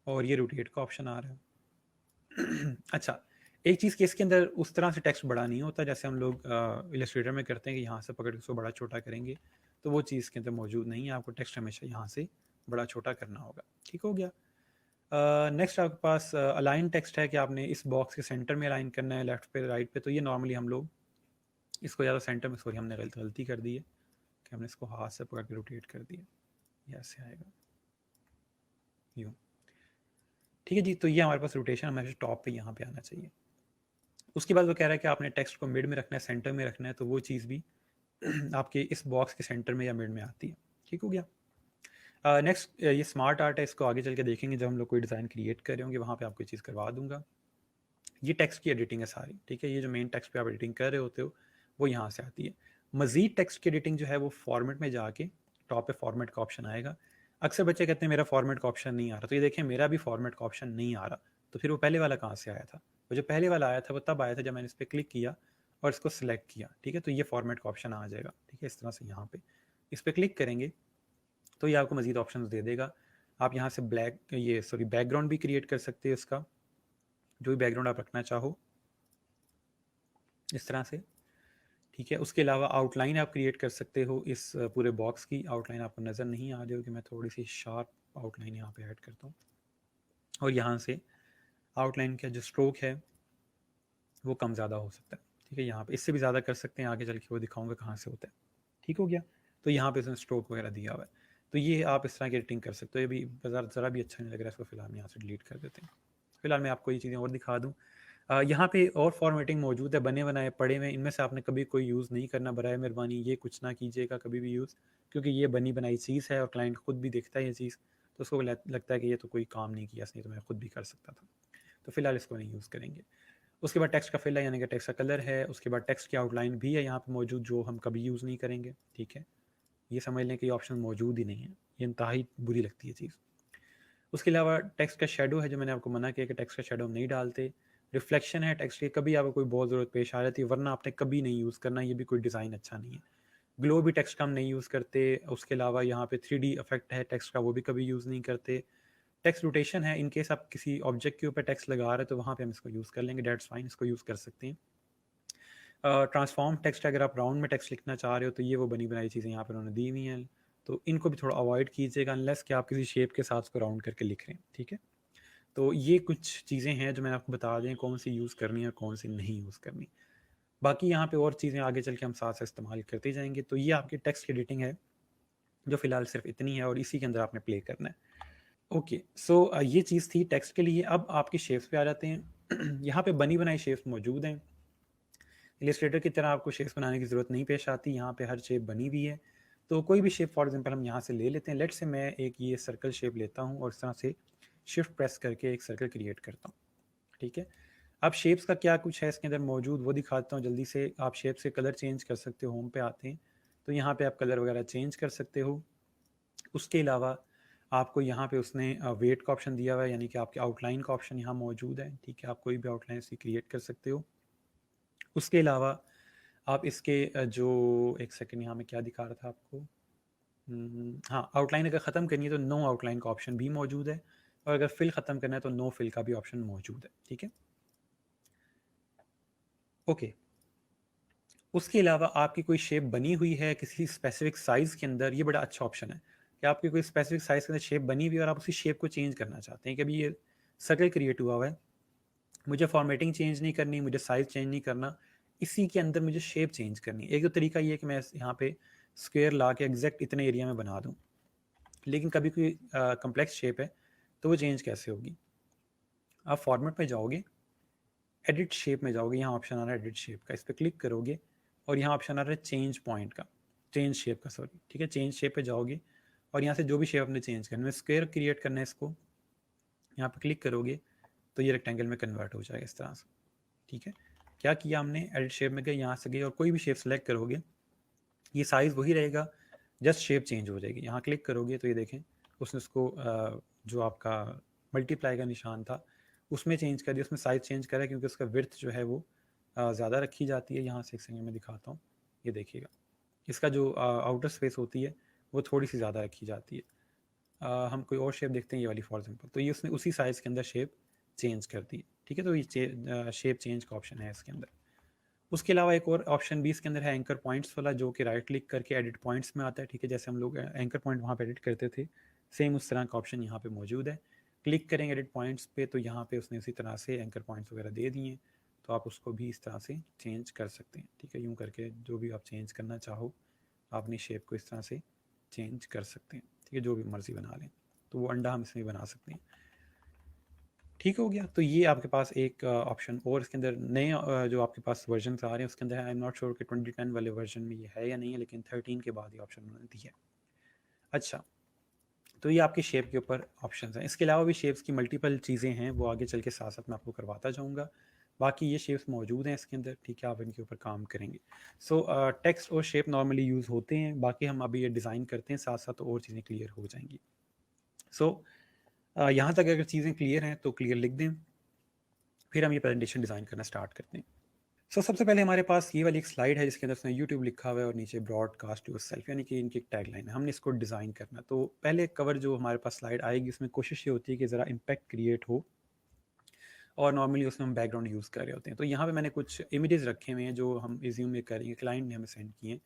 और ये रोटेट का ऑप्शन आ रहा है। अच्छा, एक चीज़ कि इसके अंदर उस तरह से टेक्स्ट बड़ा नहीं होता जैसे हम लोग इलस्ट्रेटर में करते हैं कि यहाँ से पकड़ के उसको बड़ा छोटा करेंगे, तो वो चीज़ के अंदर मौजूद नहीं है, आपको टेक्स्ट हमेशा यहाँ से बड़ा छोटा करना होगा, ठीक हो गया। नेक्स्ट आपके पास अलाइन टेक्स्ट है कि आपने इस बॉक्स के सेंटर में अलाइन करना है, लेफ्ट पे राइट पे, तो ये नॉर्मली हम लोग इसको ज़्यादा सेंटर में, सॉरी हमने गलती कर दी है कि हमने इसको हाथ से पकड़ के रोटेट कर दिया, ये ऐसे आएगा यूँ, ठीक है जी। तो ये हमारे पास रोटेशन हमेशा टॉप पे यहाँ पे आना चाहिए। उसके बाद वो कह रहा है कि आपने टेक्स्ट को मिड में रखना है, सेंटर में रखना है, तो वो चीज़ भी आपके इस बॉक्स के सेंटर में या मिड में आती है, ठीक हो गया। नेक्स्ट ये स्मार्ट आर्ट है, इसको आगे चल के देखेंगे जब हम लोग कोई डिज़ाइन क्रिएट कर रहे होंगे, वहाँ पे आपको चीज़ करवा दूंगा। ये टेक्स्ट की एडिटिंग है सारी, ठीक है, ये जो मेन टेक्स्ट पे आप एडिटिंग कर रहे होते हो वो यहाँ से आती है। मज़ीद टेक्स्ट की एडिटिंग जो है वो फॉर्मेट में जाके टॉप पे फॉर्मेट का ऑप्शन आएगा। अक्सर बच्चे कहते हैं मेरा फॉर्मेट का ऑप्शन नहीं आ रहा, तो ये देखें मेरा भी फॉर्मेट का ऑप्शन नहीं आ रहा, तो फिर वो पहले वाला कहाँ से आया था, वो जो पहले वाला आया था वो तब आया था जब मैंने इस पर क्लिक किया और इसको सिलेक्ट किया, ठीक है। तो ये फॉर्मेट का ऑप्शन आ जाएगा, ठीक है, इस तरह से यहाँ पे इस पर क्लिक करेंगे तो ये आपको मज़ीद ऑप्शन दे देगा। आप यहाँ से बैकग्राउंड भी क्रिएट कर सकते हैं इसका, जो भी बैकग्राउंड आप रखना चाहो इस तरह से, ठीक है। उसके अलावा आउटलाइन आप क्रिएट कर सकते हो इस पूरे बॉक्स की, आउटलाइन आपको नज़र नहीं आ रही होगी, मैं थोड़ी सी शार्प आउटलाइन यहाँ पे ऐड करता हूँ, और यहाँ से आउटलाइन का जो स्ट्रोक है वो कम ज़्यादा हो सकता है, ठीक है। यहाँ पे इससे भी ज़्यादा कर सकते हैं, आगे चल के वो दिखाऊंगा कहाँ से होता है, ठीक हो गया। तो यहाँ पे इसने स्ट्रोक वगैरह दिया हुआ है, तो ये आप इस तरह की एडिटिंग कर सकते हो। ये भी ज़रा भी अच्छा नहीं लग रहा है, इसको फिलहाल यहाँ से डिलीट कर देते हैं। फिलहाल मैं आपको ये चीज़ें और दिखा दूँ। यहाँ पे और फॉर्मेटिंग मौजूद है, बने बनाए पड़े हुए, इनमें से आपने कभी कोई यूज़ नहीं करना, बराए मेहरबानी ये कुछ ना कीजिएगा कभी भी यूज़, क्योंकि ये बनी बनाई चीज़ है और क्लाइंट खुद भी देखता है ये चीज़, तो उसको लगता है कि ये तो कोई काम नहीं किया इसने, तो मैं खुद भी कर सकता था, तो फिलहाल इसको नहीं यूज़ करेंगे। उसके बाद टेक्स्ट का फिल है, यानी कि टेक्स्ट का कलर है, उसके बाद टेक्स्ट की आउटलाइन भी है यहाँ पे मौजूद, जो हम कभी यूज़ नहीं करेंगे, ठीक है। ये समझ लें कि ये ऑप्शन मौजूद ही नहीं है, ये इंतहाई बुरी लगती है चीज़। उसके अलावा टेक्स्ट का शेडो है, जो मैंने आपको मना किया कि टेक्स्ट का शेडो हम नहीं डालते। रिफ्लेक्शन है टेक्स्ट की, कभी आपको कोई बहुत ज़रूरत पेश आ जाती है, वरना आपने कभी नहीं यूज़ करना, ये भी कोई डिज़ाइन अच्छा नहीं है। ग्लो भी टेक्स्ट का हम नहीं यूज़ करते। उसके अलावा यहाँ पे 3D इफेक्ट है टेक्स्ट का, वो भी कभी यूज़ नहीं करते। टेक्स्ट रोटेशन है, इन केस आप किसी ऑब्जेक्ट के ऊपर टेक्स्ट लगा रहे हैं तो वहाँ पे हम इसको यूज़ कर लेंगे, डेट्स फाइन, इसको यूज़ कर सकते हैं। ट्रांसफॉर्म टेक्स्ट, अगर आप राउंड में टेक्स्ट लिखना चाह रहे हो तो ये वो बनी बनाई चीज़ें यहाँ पर उन्होंने दी हुई हैं, तो इनको भी थोड़ा अवॉइड कीजिएगा, अनलेस कि आप किसी शेप के साथ उसको राउंड करके लिख रहे हैं, ठीक है। तो ये कुछ चीज़ें हैं जो मैंने आपको बता दें कौन सी यूज़ करनी है और कौन सी नहीं यूज़ करनी। बाकी यहाँ पे और चीज़ें आगे चल के हम साथ साथ इस्तेमाल करते जाएंगे। तो ये आपकी टेक्स्ट एडिटिंग है, जो फ़िलहाल सिर्फ इतनी है और इसी के अंदर आपने प्ले करना है। ओके, सो ये चीज़ थी टेक्स्ट के लिए। अब आपके शेप्स पे आ जाते हैं। यहाँ पे बनी बनाई शेप्स मौजूद हैं। इलस्ट्रेटर की तरह आपको शेप्स बनाने की ज़रूरत नहीं पेश आती, यहाँ पे हर शेप बनी हुई है। तो कोई भी शेप फॉर एग्जांपल हम यहाँ से ले लेते हैं। लेट्स से मैं एक ये सर्कल शेप लेता हूँ और इस तरह से शिफ्ट प्रेस करके एक सर्कल क्रिएट करता हूँ, ठीक है। अब शेप्स का क्या कुछ है इसके अंदर मौजूद वो दिखाता हूँ जल्दी से। आप शेप्स के कलर चेंज कर सकते हो, होम पे आते हैं तो यहाँ पे आप कलर वगैरह चेंज कर सकते हो। उसके अलावा आपको यहाँ पे उसने वेट का ऑप्शन दिया हुआ है, यानी कि आपके आउटलाइन का ऑप्शन यहाँ मौजूद है, ठीक है। आप कोई भी आउटलाइन इसकी क्रिएट कर सकते हो। उसके अलावा आप इसके जो एक सेकंड, यहाँ में क्या दिखा रहा था आपको, हाँ, आउटलाइन अगर ख़त्म करनी है तो नो आउटलाइन का ऑप्शन भी मौजूद है, और अगर फिल ख़त्म करना है तो नो फिल का भी ऑप्शन मौजूद है, ठीक है। ओके, उसके अलावा आपकी कोई शेप बनी हुई है किसी स्पेसिफिक साइज़ के अंदर, ये बड़ा अच्छा ऑप्शन है कि आपकी कोई स्पेसिफिक साइज़ के अंदर शेप बनी हुई है और आप उसी शेप को चेंज करना चाहते हैं कि अभी ये सर्कल क्रिएट हुआ है, मुझे फॉर्मेटिंग चेंज नहीं करनी, मुझे साइज़ चेंज नहीं करना, इसी के अंदर मुझे शेप चेंज करनी है। एक तो तरीका ये है कि मैं यहाँ पे स्क्वायर ला के एग्जैक्ट इतने एरिया में बना दूँ, लेकिन कभी कोई कम्प्लेक्स शेप है तो वो चेंज कैसे होगी। आप फॉर्मेट में जाओगे, एडिट शेप में जाओगे, यहाँ ऑप्शन आ रहा है एडिट शेप का, इस पर क्लिक करोगे और यहाँ ऑप्शन आ रहा है चेंज पॉइंट का, चेंज शेप का, सॉरी, ठीक है। चेंज शेप पे जाओगे और यहाँ से जो भी शेप आपने चेंज करना है, स्क्वायर क्रिएट करना है, इसको यहाँ पे क्लिक करोगे तो ये रेक्टेंगल में कन्वर्ट हो जाएगा इस तरह से, ठीक है। क्या किया हमने, एडिट शेप में गए, यहाँ से गए और कोई भी शेप सेलेक्ट करोगे, ये साइज़ वही रहेगा, जस्ट शेप चेंज हो जाएगी। यहाँ क्लिक करोगे तो ये देखें उसने उसको जो आपका मल्टीप्लाई का निशान था उसमें चेंज कर दिया, उसमें साइज़ चेंज करा क्योंकि उसका विड्थ जो है वो ज़्यादा रखी जाती है। यहाँ से एक सेकंड में दिखाता हूँ, ये देखिएगा इसका जो आउटर स्पेस होती है वो थोड़ी सी ज़्यादा रखी जाती है। हम कोई और शेप देखते हैं, ये वाली फॉर एग्जांपल, तो ये उसने उसी साइज़ के अंदर शेप चेंज कर दी, ठीक है। तो ये शेप चेंज का ऑप्शन है इसके अंदर। उसके अलावा एक और ऑप्शन भी इसके अंदर है एंकर पॉइंट्स वाला, जो कि राइट क्लिक करके एडिट पॉइंट्स में आता है, ठीक है। जैसे हम लोग एंकर पॉइंट वहाँ पे एडिट करते थे, सेम उस तरह का ऑप्शन यहाँ पे मौजूद है। क्लिक करेंगे एडिट पॉइंट्स पे तो यहाँ पे उसने उसी तरह से एंकर पॉइंट्स वगैरह दे दिए, तो आप उसको भी इस तरह से चेंज कर सकते हैं, ठीक है। यूँ करके जो भी आप चेंज करना चाहो आप अपनी शेप को इस तरह से चेंज कर सकते हैं, ठीक है, जो भी मर्ज़ी बना लें। तो वो अंडा हम इसमें बना सकते हैं, ठीक हो गया। तो ये आपके पास एक ऑप्शन, और इसके अंदर नए जो आपके पास वर्जन आ रहे हैं उसके अंदर है, आई एम नॉट श्योर कि 2010 वाले वर्जन में ये है या नहीं है, लेकिन 13 के बाद ये ऑप्शन उन्होंने दिया है। अच्छा, तो ये आपकी शेप के ऊपर ऑप्शंस हैं। इसके अलावा भी शेप्स की मल्टीपल चीज़ें हैं, वो आगे चल के साथ साथ मैं आपको करवाता जाऊँगा। बाकी ये शेप्स मौजूद हैं इसके अंदर, ठीक है, आप इनके ऊपर काम करेंगे। सो टेक्स्ट और शेप नॉर्मली यूज़ होते हैं, बाकी हम अभी ये डिज़ाइन करते हैं साथ साथ, तो और चीज़ें क्लियर हो जाएंगी। सो यहाँ तक अगर चीज़ें क्लियर हैं तो क्लियर लिख दें, फिर हम ये प्रेजेंटेशन डिज़ाइन करना स्टार्ट करते हैं। सबसे पहले हमारे पास ये वाली एक स्लाइड है जिसके अंदर उसने यूट्यूब लिखा हुआ है और नीचे ब्रॉडकास्ट योरसेल्फ, यानी कि इनकी एक टैगलाइन है। हमने इसको डिज़ाइन करना, तो पहले कवर जो हमारे पास स्लाइड आएगी उसमें कोशिश ये होती है कि ज़रा इम्पैक्ट क्रिएट हो, और नॉर्मली उसमें हम बैकग्राउंड यूज़ कर रहे होते हैं। तो यहाँ पे मैंने कुछ इमेजेस रखे हुए हैं जो हम रिज्यूम में करेंगे, क्लाइंट ने हमें सेंड किए हैं,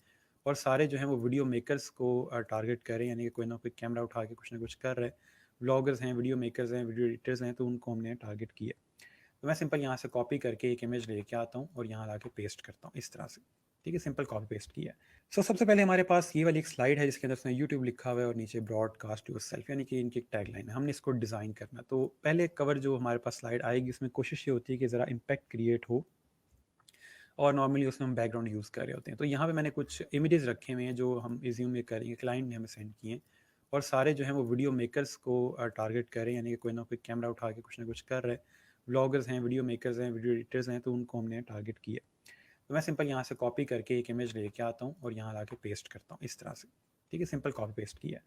और सारे जो हैं वो वीडियो मेकर्स को टारगेट कर रहे हैं, यानी कि कोई ना कोई कैमरा उठा के कुछ ना कुछ कर रहे हैं। व्लॉगर्स हैं, वीडियो मेकर्स हैं, वीडियो एडिटर्स हैं, तो उनको हमने टारगेट किया। तो मैं सिंपल यहाँ से कॉपी करके एक इमेज लेके आता हूँ और यहाँ ला के पेस्ट करता हूँ इस तरह से, ठीक है, सिंपल कॉपी पेस्ट किया है। सो सबसे पहले हमारे पास ये वाली एक स्लाइड है जिसके अंदर उसने यूट्यूब लिखा हुआ है और नीचे ब्रॉडकास्ट योरसेल्फ, यानी कि इनकी एक टैगलाइन है। हमने इसको डिज़ाइन करना, तो पहले कवर जो हमारे पास स्लाइड आएगी उसमें कोशिश ये होती है कि ज़रा इम्पैक्ट क्रिएट हो, और नॉर्मली उसमें हम बैकग्राउंड यूज़ कर रहे होते हैं। तो यहाँ पे मैंने कुछ इमेजेस रखे हुए हैं जो हम रिज्यूम में करेंगे, क्लाइंट ने हमें सेंड किए हैं, और सारे जो हैं वो वीडियो मेकर्स को टारगेट कर रहे हैं, यानी कि कोई ना कोई कैमरा उठा के कुछ ना कुछ कर रहे हैं। व्लॉगर्स हैं, वीडियो मेकर्स हैं, वीडियो एडिटर्स हैं, तो उनको हमने टारगेट किया। तो मैं सिंपल यहाँ से कॉपी करके एक इमेज लेके आता हूँ और यहाँ ला के पेस्ट करता हूँ इस तरह से। ठीक है, सिंपल कॉपी पेस्ट किया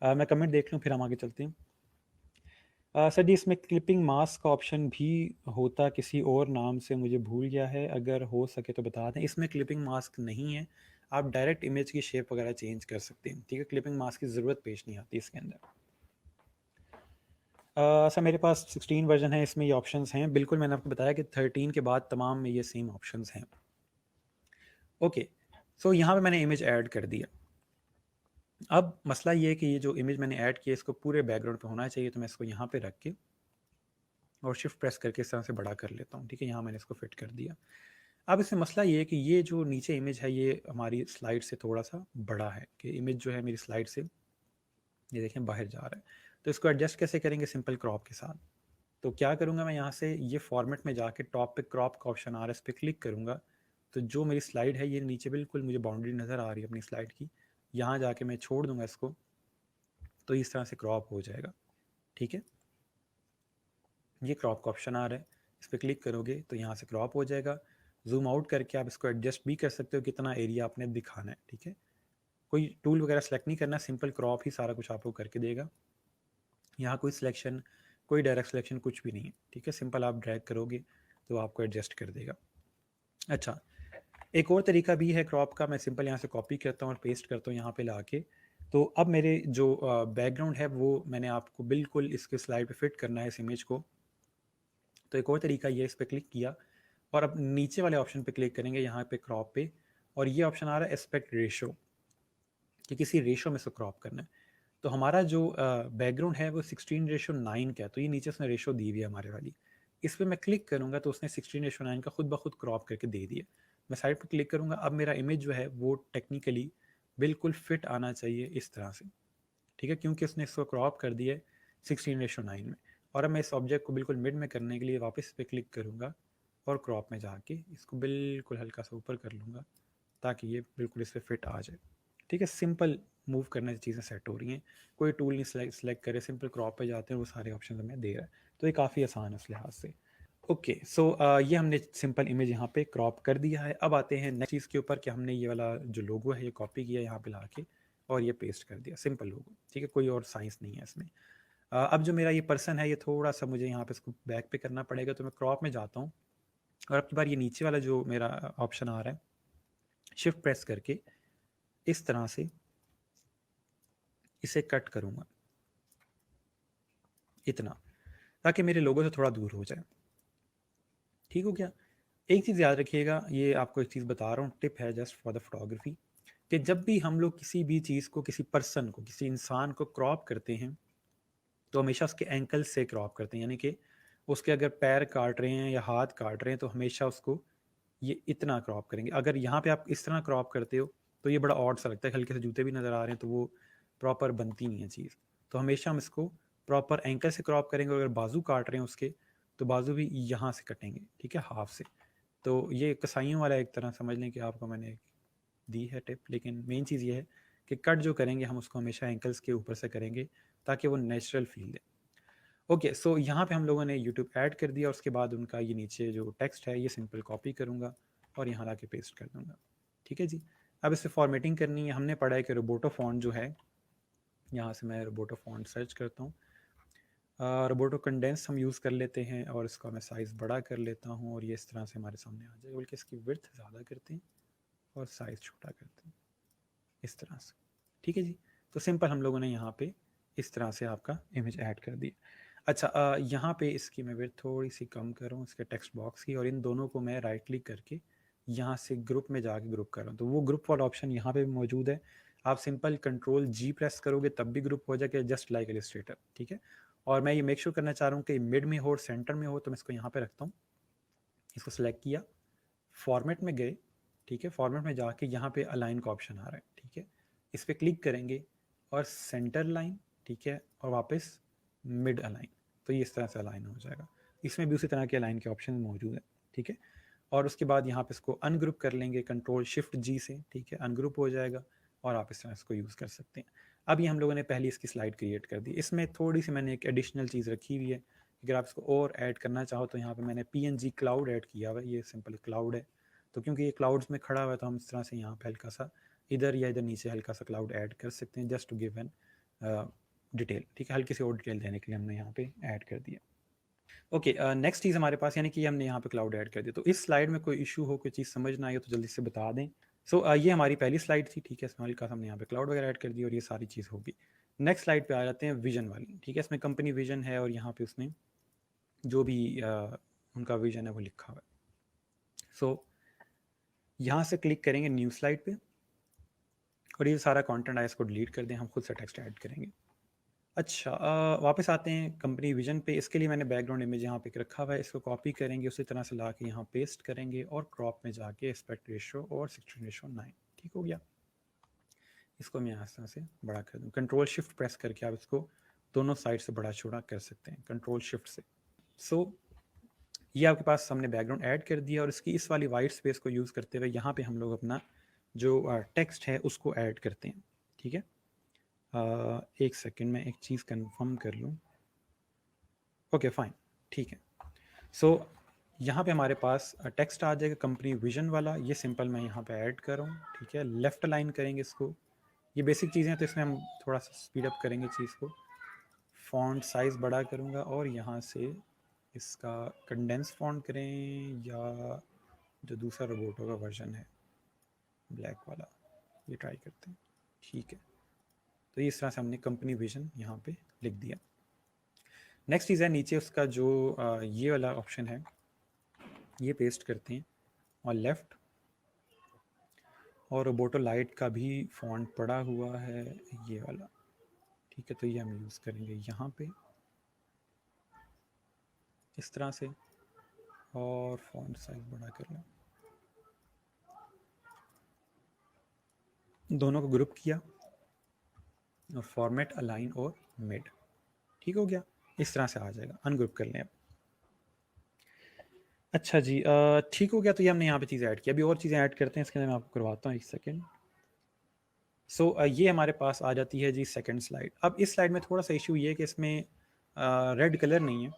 है। मैं कमेंट देख लूँ फिर हम आगे चलते हैं। सर जी, इसमें क्लिपिंग मास्क का ऑप्शन भी होता किसी और नाम से, मुझे भूल गया है, अगर हो सके तो बता दें। इसमें क्लिपिंग मास्क नहीं है, आप डायरेक्ट इमेज की शेप वगैरह चेंज कर सकते हैं। ठीक है, क्लिपिंग मास्क की ज़रूरत पेश नहीं आती इसके अंदर। सर मेरे पास 16 वर्जन है, इसमें ये ऑप्शंस हैं। बिल्कुल, मैंने आपको बताया कि 13 के बाद तमाम में ये सेम ऑप्शंस हैं। ओके, सो यहाँ पे मैंने इमेज ऐड कर दिया। अब मसला ये है कि ये जो इमेज मैंने ऐड किया इसको पूरे बैकग्राउंड पे होना चाहिए, तो मैं इसको यहाँ पे रख के और शिफ्ट प्रेस करके इस तरह से बड़ा कर लेता हूँ। ठीक है, यहाँ मैंने इसको फिट कर दिया। अब इसमें मसला ये है कि ये जो नीचे इमेज है ये हमारी स्लाइड से थोड़ा सा बड़ा है, कि इमेज जो है मेरी स्लाइड से, ये देखें, बाहर जा रहा है। तो इसको एडजस्ट कैसे करेंगे? सिंपल क्रॉप के साथ। तो क्या करूँगा मैं, यहाँ से ये फॉर्मेट में जाके टॉप पे क्रॉप का ऑप्शन आ रहा है, इस पर क्लिक करूँगा, तो जो मेरी स्लाइड है ये नीचे बिल्कुल मुझे बाउंड्री नज़र आ रही है अपनी स्लाइड की, यहाँ जाके मैं छोड़ दूँगा इसको, तो इस तरह से क्रॉप हो जाएगा। ठीक है, ये क्रॉप का ऑप्शन आ रहा है, इस पर क्लिक करोगे तो यहाँ से क्रॉप हो जाएगा। जूम आउट करके आप इसको एडजस्ट भी कर सकते हो कितना एरिया आपने दिखाना है। ठीक है, कोई टूल वगैरह सेलेक्ट नहीं करना, सिंपल क्रॉप ही सारा कुछ आपको करके देगा। यहाँ कोई सिलेक्शन, कोई डायरेक्ट सिलेक्शन कुछ भी नहीं है। ठीक है, सिंपल आप ड्रैग करोगे तो आपको एडजस्ट कर देगा। अच्छा, एक और तरीका भी है क्रॉप का, मैं सिंपल यहाँ से कॉपी करता हूँ और पेस्ट करता हूँ यहाँ पे लाके। तो अब मेरे जो बैकग्राउंड है वो मैंने आपको बिल्कुल इसके स्लाइड पे फिट करना है इस इमेज को। तो एक और तरीका ये, इस पर क्लिक किया और अब नीचे वाले ऑप्शन पे क्लिक करेंगे यहाँ पे क्रॉप पे, और ये ऑप्शन आ रहा है एस्पेक्ट रेशो, कि किसी रेशो में से क्रॉप करना है। तो हमारा जो बैकग्राउंड है वो 16:9 का है, तो ये नीचे उसने रेशो दी हुई है हमारे वाली। इस पर मैं क्लिक करूँगा तो उसने 16:9 का खुद ब खुद क्रॉप करके दे दिया। मैं साइड पर क्लिक करूँगा, अब मेरा इमेज जो है वो टेक्निकली बिल्कुल फिट आना चाहिए इस तरह से। ठीक है, क्योंकि उसने इसको क्रॉप कर दिया है 16:9 में। और अब मैं इस ऑब्जेक्ट को बिल्कुल मिड में करने के लिए वापस इस पर क्लिक करूँगा और क्रॉप में जाके इसको बिल्कुल हल्का सा ऊपर कर लूँगा ताकि ये बिल्कुल इस पर फिट आ जाए। ठीक है, सिंपल मूव करने से चीज़ें सेट हो रही हैं, कोई टूल नहीं सेलेक्ट करे, सिंपल क्रॉप पे जाते हैं, वो सारे ऑप्शन हमें दे रहा है, तो ये काफ़ी आसान है उस लिहाज से। ओके, सो ये हमने सिंपल इमेज यहाँ पे क्रॉप कर दिया है। अब आते हैं नेक्स्ट चीज़ के ऊपर कि हमने ये वाला जो लोगो है ये कॉपी किया यहाँ पे लाके और ये पेस्ट कर दिया, सिंपल लोगो। ठीक है, कोई और साइंस नहीं है इसमें। अब जो मेरा ये पर्सन है ये थोड़ा सा मुझे यहाँ पे इसको बैक पे करना पड़ेगा, तो मैं क्रॉप में जाता हूँ और अब की बार ये नीचे वाला जो मेरा ऑप्शन आ रहा है, शिफ्ट प्रेस करके इस तरह से इसे कट करूँगा इतना, ताकि मेरे लोगों से थोड़ा दूर हो जाए। ठीक हो गया? एक चीज़ याद रखिएगा, ये आपको एक चीज़ बता रहा हूँ, टिप है जस्ट फॉर द फोटोग्राफी, कि जब भी हम लोग किसी भी चीज़ को, किसी पर्सन को, किसी इंसान को क्रॉप करते हैं तो हमेशा उसके एंकल से क्रॉप करते हैं, यानी कि उसके अगर पैर काट रहे हैं या हाथ काट रहे हैं तो हमेशा उसको ये इतना क्रॉप करेंगे। अगर यहाँ पे आप इस तरह क्रॉप करते हो तो ये बड़ा ऑड सा लगता है, हल्के से जूते भी नज़र आ रहे हैं तो वो प्रॉपर बनती नहीं है चीज़। तो हमेशा हम इसको प्रॉपर एंकल से क्रॉप करेंगे, और अगर बाजू काट रहे हैं उसके तो बाजू भी यहाँ से कटेंगे। ठीक है, हाफ से। तो ये कसाईयों वाला एक तरह समझ लें कि आपको मैंने दी है टिप, लेकिन मेन चीज़ ये है कि कट जो करेंगे हम उसको हमेशा एंकल्स के ऊपर से करेंगे ताकि वो नेचुरल फील दे। ओके, सो यहाँ पे हम लोगों ने यूट्यूब ऐड कर दिया, उसके बाद उनका ये नीचे जो टेक्स्ट है ये सिंपल कॉपी करूँगा और यहाँ ला के पेस्ट कर दूँगा। ठीक है जी, अब इसे फॉर्मेटिंग करनी है। हमने पढ़ा है कि रोबोटो फॉन्ट जो है, यहाँ से मैं रोबोटो फॉन्ट सर्च करता हूँ, रोबोटो कंडेंस हम यूज़ कर लेते हैं और इसका मैं साइज़ बड़ा कर लेता हूँ और ये इस तरह से हमारे सामने आ जाएगा, बल्कि इसकी विड्थ ज़्यादा करते हैं और साइज़ छोटा करते हैं इस तरह से। ठीक है जी, तो सिंपल हम लोगों ने यहाँ पे इस तरह से आपका इमेज ऐड कर दिया। अच्छा, यहाँ पे इसकी मैं विड्थ थोड़ी सी कम करूँ इसके टेक्स्ट बॉक्स की, और इन दोनों को मैं राइट क्लिक करके यहाँ से ग्रुप में जाके ग्रुप कर रहा हूँ, तो वो ग्रुप वाला ऑप्शन यहाँ पे भी मौजूद है। आप सिंपल Ctrl+G प्रेस करोगे तब भी ग्रुप हो जाएगा, जस्ट लाइक इलस्ट्रेटर। ठीक है, और मैं ये मेक श्योर करना चाह रहा हूँ कि मिड में हो और सेंटर में हो, तो मैं इसको यहाँ पे रखता हूँ। इसको सेलेक्ट किया, फॉर्मेट में गए, ठीक है, फॉर्मेट में जाके यहाँ पे अलाइन का ऑप्शन आ रहा है, ठीक है, इस पर क्लिक करेंगे और सेंटर लाइन, ठीक है, और वापस मिड अलाइन, तो ये इस तरह से अलाइन हो जाएगा। इसमें भी उसी तरह के अलाइन के ऑप्शन मौजूद है, ठीक है। और उसके बाद यहाँ पे इसको अनग्रुप कर लेंगे कंट्रोल शिफ्ट जी से, ठीक है, अनग्रुप हो जाएगा और आप इस तरह इसको यूज़ कर सकते हैं। अब ये हम लोगों ने पहली इसकी स्लाइड क्रिएट कर दी। इसमें थोड़ी सी मैंने एक एडिशनल चीज़ रखी हुई है, अगर आप इसको और ऐड करना चाहो तो यहाँ पे मैंने PNG क्लाउड ऐड किया हुआ है, ये सिंपल क्लाउड है, तो क्योंकि ये क्लाउड्स में खड़ा हुआ है तो हम इस तरह से यहाँ पे हल्का सा इधर या इधर नीचे हल्का सा क्लाउड ऐड कर सकते हैं, just to give an detail, ठीक है, हल्की सी और डिटेल देने के लिए हमने यहाँ पे ऐड कर दिया। ओके, नेक्स्ट चीज़ हमारे पास, यानी कि हमने यहाँ पे क्लाउड ऐड कर दिया, तो इस स्लाइड में कोई इशू हो, कोई चीज़ समझ ना आए तो जल्दी से बता दें। सो ये हमारी पहली स्लाइड थी, ठीक है, इसमें हल्का हमने यहाँ पे क्लाउड वगैरह ऐड कर दिया और ये सारी चीज़ होगी। नेक्स्ट स्लाइड पे आ जाते हैं विजन वाली, ठीक है, इसमें कंपनी विजन है और यहाँ पे उसने जो भी उनका विजन है वो लिखा हुआ है। सो यहाँ से क्लिक करेंगे न्यू स्लाइड पे और ये सारा कंटेंट आया इसको डिलीट कर दें, हम खुद से टेक्स्ट ऐड करेंगे। अच्छा, वापस आते हैं कंपनी विजन पे। इसके लिए मैंने बैकग्राउंड इमेज यहाँ पे रखा हुआ है, इसको कॉपी करेंगे, उसी तरह से ला के यहाँ पेस्ट करेंगे और क्रॉप में जाके एस्पेक्ट रेशो और 16:9, ठीक हो गया। इसको मैं यहाँ से बड़ा कर दूँ, कंट्रोल शिफ्ट प्रेस करके आप इसको दोनों साइड से बड़ा छोटा कर सकते हैं कंट्रोल शिफ्ट से। सो ये आपके पास हमने बैकग्राउंड ऐड कर दिया और इसकी इस वाली वाइट स्पेस को यूज़ करते हुए यहाँ पे हम लोग अपना जो टेक्स्ट है उसको ऐड करते हैं, ठीक है। एक सेकंड में एक चीज़ कंफर्म कर लूँ। ओके फाइन, ठीक है। सो यहाँ पे हमारे पास टेक्स्ट आ जाएगा कंपनी विजन वाला, ये सिंपल मैं यहाँ पे ऐड कर रहा हूँ, ठीक है। लेफ्ट अलाइन करेंगे इसको, ये बेसिक चीज़ें हैं तो इसमें हम थोड़ा सा स्पीड अप करेंगे चीज़ को। फॉन्ट साइज़ बड़ा करूँगा और यहाँ से इसका कंडेंस फॉन्ट करें या जो दूसरा रोबोटो का वर्जन है ब्लैक वाला, ये ट्राई करते हैं, ठीक है। तो ये इस तरह से हमने कंपनी विजन यहाँ पे लिख दिया। नेक्स्ट चीज़ है नीचे उसका जो ये वाला ऑप्शन है, ये पेस्ट करते हैं और लेफ़्ट, और रोबोटो लाइट का भी फॉन्ट पड़ा हुआ है ये वाला, ठीक है, तो ये हम यूज़ करेंगे यहाँ पे इस तरह से, और फॉन्ट साइज बड़ा कर लें, दोनों को ग्रुप किया और फॉर्मेट अलाइन और मिड, ठीक हो गया, इस तरह से आ जाएगा। अनग्रुप कर लें अब। अच्छा जी, ठीक हो गया, तो ये हमने यहाँ पे चीज़ें ऐड की। अभी और चीज़ें ऐड करते हैं, इसके लिए मैं आपको करवाता हूँ, एक सेकेंड। सो ये हमारे पास आ जाती है जी सेकंड स्लाइड। अब इस स्लाइड में थोड़ा सा इशू ये है कि इसमें रेड कलर नहीं है,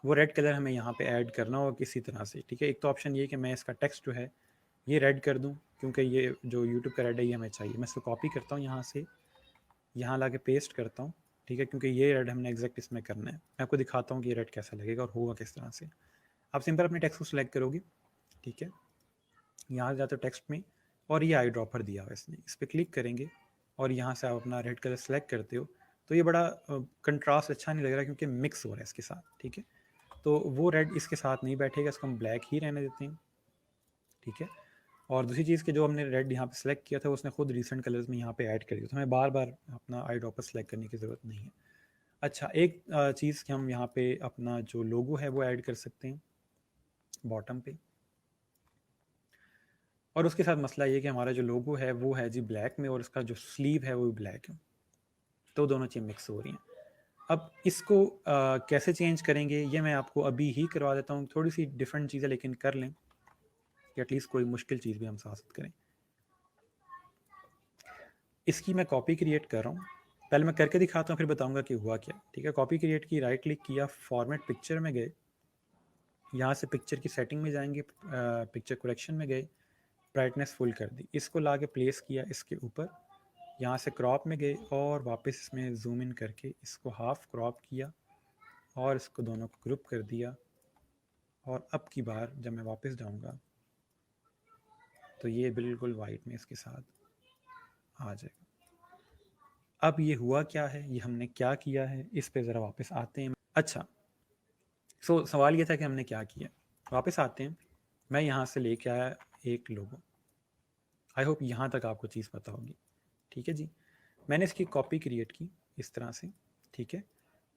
वो रेड कलर हमें यहाँ पे ऐड करना होगा किसी तरह से, ठीक है। एक तो ऑप्शन ये कि मैं इसका टेक्स्ट जो है ये रेड कर दूँ, क्योंकि ये जो यूट्यूब का रेड है ये हमें चाहिए। मैं इसको कॉपी करता हूँ यहाँ से, यहाँ ला के पेस्ट करता हूँ, ठीक है, क्योंकि ये रेड हमने एग्जैक्ट इसमें करना है। मैं आपको दिखाता हूँ कि ये रेड कैसा लगेगा और होगा किस तरह से। आप सिंपल अपने टेक्स्ट को सिलेक्ट करोगे, ठीक है, यहाँ जाते हो टेक्स्ट में और ये आई ड्रॉपर दिया हुआ इसने, इस पर क्लिक करेंगे और यहाँ से आप अपना रेड कलर सेलेक्ट करते हो, तो ये बड़ा कंट्रास्ट अच्छा नहीं लग रहा क्योंकि मिक्स हो रहा है इसके साथ, ठीक है। तो वो रेड इसके साथ नहीं बैठेगा, इसको हम ब्लैक ही रहने देते हैं, ठीक है। और दूसरी चीज़ कि जो हमने रेड यहाँ पे सेलेक्ट किया था उसने खुद रिसेंट कलर्स में यहाँ पे ऐड कर दिया, तो हमें बार बार अपना आई ड्रॉपर सेलेक्ट करने की ज़रूरत नहीं है। अच्छा, एक चीज़ कि हम यहाँ पे अपना जो लोगो है वो ऐड कर सकते हैं बॉटम पे, और उसके साथ मसला ये कि हमारा जो लोगो है वो है जी ब्लैक में और इसका जो स्लीव है वो भी ब्लैक है, तो दोनों चीज़ मिक्स हो रही हैं। अब इसको कैसे चेंज करेंगे ये मैं आपको अभी ही करवा देता हूँ। थोड़ी सी डिफरेंट चीज़ें लेकिन कर लें कि एटलीस्ट कोई मुश्किल चीज़ भी हम साथ करें। इसकी मैं कॉपी क्रिएट कर रहा हूँ, पहले मैं करके दिखाता हूँ फिर बताऊँगा कि हुआ क्या, ठीक है। कॉपी क्रिएट की, राइट क्लिक किया, फॉर्मेट पिक्चर में गए, यहाँ से पिक्चर की सेटिंग में जाएंगे, पिक्चर करेक्शन में गए, ब्राइटनेस फुल कर दी, इसको ला के प्लेस किया इसके ऊपर, यहाँ से क्रॉप में गए और वापस इसमें जूम इन करके इसको हाफ क्रॉप किया और इसको दोनों को ग्रुप कर दिया, और अब की बार जब मैं वापस जाऊँगा तो ये बिल्कुल वाइट में इसके साथ आ जाएगा। अब ये हुआ क्या है, ये हमने क्या किया है, इस पे ज़रा वापस आते हैं। अच्छा, सवाल ये था कि हमने क्या किया, वापस आते हैं। मैं यहाँ से लेके आया एक लोगो, आई होप यहाँ तक आपको चीज़ पता होगी, ठीक है जी। मैंने इसकी कॉपी क्रिएट की इस तरह से, ठीक है।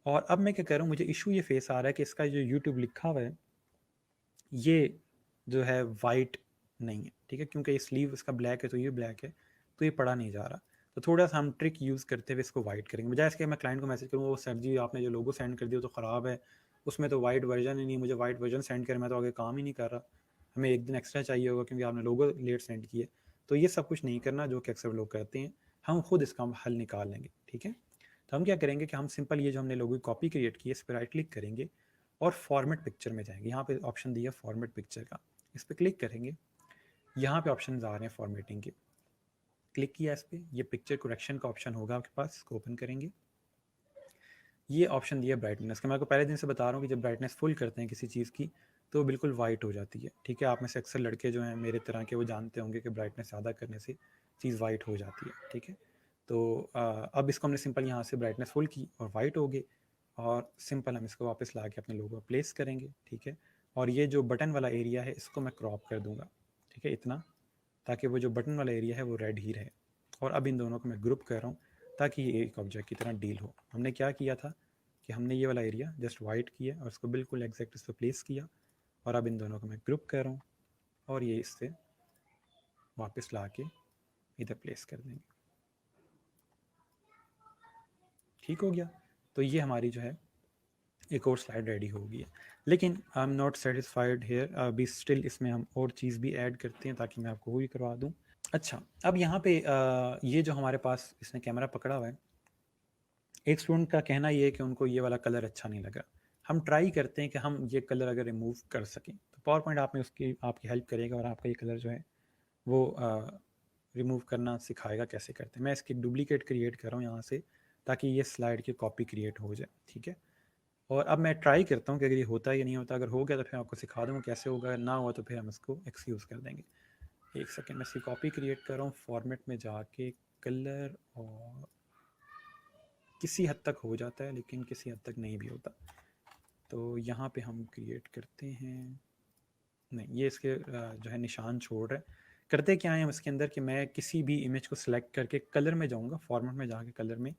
और अब मैं क्या कर रहा हूँ, मुझे इशू ये फेस आ रहा है कि इसका जो यूट्यूब लिखा हुआ है ये जो है वाइट नहीं है, ठीक है, क्योंकि ये स्लीव इसका ब्लैक है तो ये ब्लैक है, तो ये पढ़ा नहीं जा रहा। तो थोड़ा सा हम ट्रिक यूज़ करते हुए इसको वाइट करेंगे, बजाय इसके मैं क्लाइंट को मैसेज करूँगा वो सर जी आपने जो लोगो सेंड कर दिया तो ख़राब है, उसमें तो वाइट वर्जन ही नहीं, मुझे वाइट वर्जन सेंड कर, मैं तो आगे काम ही नहीं कर रहा, हमें एक दिन एक्स्ट्रा चाहिए होगा क्योंकि आपने लोगो लेट सेंड किए। तो ये सब कुछ नहीं करना जो कि अक्सर लोग करते हैं, हम खुद इसका हल निकाल लेंगे, ठीक है। तो हम क्या करेंगे कि हम सिंपल ये जो हमने लोगो की कॉपी क्रिएट की है इस पर राइट क्लिक करेंगे और फॉर्मेट पिक्चर में जाएंगे, यहाँ पे ऑप्शन दिया फॉर्मेट पिक्चर का, इस पर क्लिक करेंगे, यहाँ पे ऑप्शन आ रहे हैं फॉर्मेटिंग के, क्लिक किया इस पर, ये पिक्चर करेक्शन का ऑप्शन होगा आपके पास, इसको ओपन करेंगे, ये ऑप्शन दिया ब्राइटनेस का, मैं आपको पहले दिन से बता रहा हूँ कि जब ब्राइटनेस फुल करते हैं किसी चीज़ की तो बिल्कुल वाइट हो जाती है, ठीक है। आप में से अक्सर लड़के जो हैं मेरे तरह के वो जानते होंगे कि ब्राइटनेस ज़्यादा करने से चीज़ वाइट हो जाती है, ठीक है। तो अब इसको हमने सिंपल यहाँ से ब्राइटनेस फुल की और वाइट हो गई, और सिंपल हम इसको वापस ला के अपने लोगो प्लेस करेंगे, ठीक है। और ये जो बटन वाला एरिया है इसको मैं क्रॉप कर दूंगा, ठीक है, इतना, ताकि वो जो बटन वाला एरिया है वो रेड ही रहे। और अब इन दोनों को मैं ग्रुप कर रहा हूँ ताकि ये एक ऑब्जेक्ट की तरह डील हो। हमने क्या किया था कि हमने ये वाला एरिया जस्ट वाइट किया और उसको बिल्कुल एग्जैक्ट इस पर प्लेस किया, और अब इन दोनों को मैं ग्रुप कर रहा हूँ और ये इससे वापस ला के इधर प्लेस कर देंगे, ठीक हो गया। तो ये हमारी जो है एक और स्लाइड रेडी हो गई है, लेकिन I am not satisfied here, अभी स्टिल इसमें हम और चीज़ भी ऐड करते हैं ताकि मैं आपको वो भी करवा दूँ। अच्छा, अब यहाँ पे ये जो हमारे पास इसने कैमरा पकड़ा हुआ है, एक स्टूडेंट का कहना ये है कि उनको ये वाला कलर अच्छा नहीं लगा, हम ट्राई करते हैं कि हम ये कलर अगर रिमूव कर सकें, तो पावर पॉइंट आप में उसकी आपकी हेल्प करेगा और आपका ये कलर जो है वो रिमूव करना सिखाएगा कैसे करते हैं। मैं इसकी डुप्लीकेट क्रिएट कर रहा हूँ यहाँ से ताकि ये स्लाइड की कॉपी क्रिएट हो जाए, ठीक है। और अब मैं ट्राई करता हूँ कि अगर ये होता है या नहीं होता, अगर हो गया तो फिर आपको सिखा दूँगा कैसे होगा, ना हुआ तो फिर हम इसको एक्सक्यूज़ कर देंगे। एक सेकेंड, मैं इसकी कॉपी क्रिएट कर रहा हूँ, फॉर्मेट में जाके कलर, और किसी हद तक हो जाता है लेकिन किसी हद तक नहीं भी होता, तो यहाँ पे हम क्रिएट करते हैं, नहीं ये इसके जो है निशान छोड़ रहे हैं। करते क्या है हम इसके अंदर कि मैं किसी भी इमेज को सिलेक्ट करके कलर में जाऊँगा, फॉर्मेट में जाके कलर में,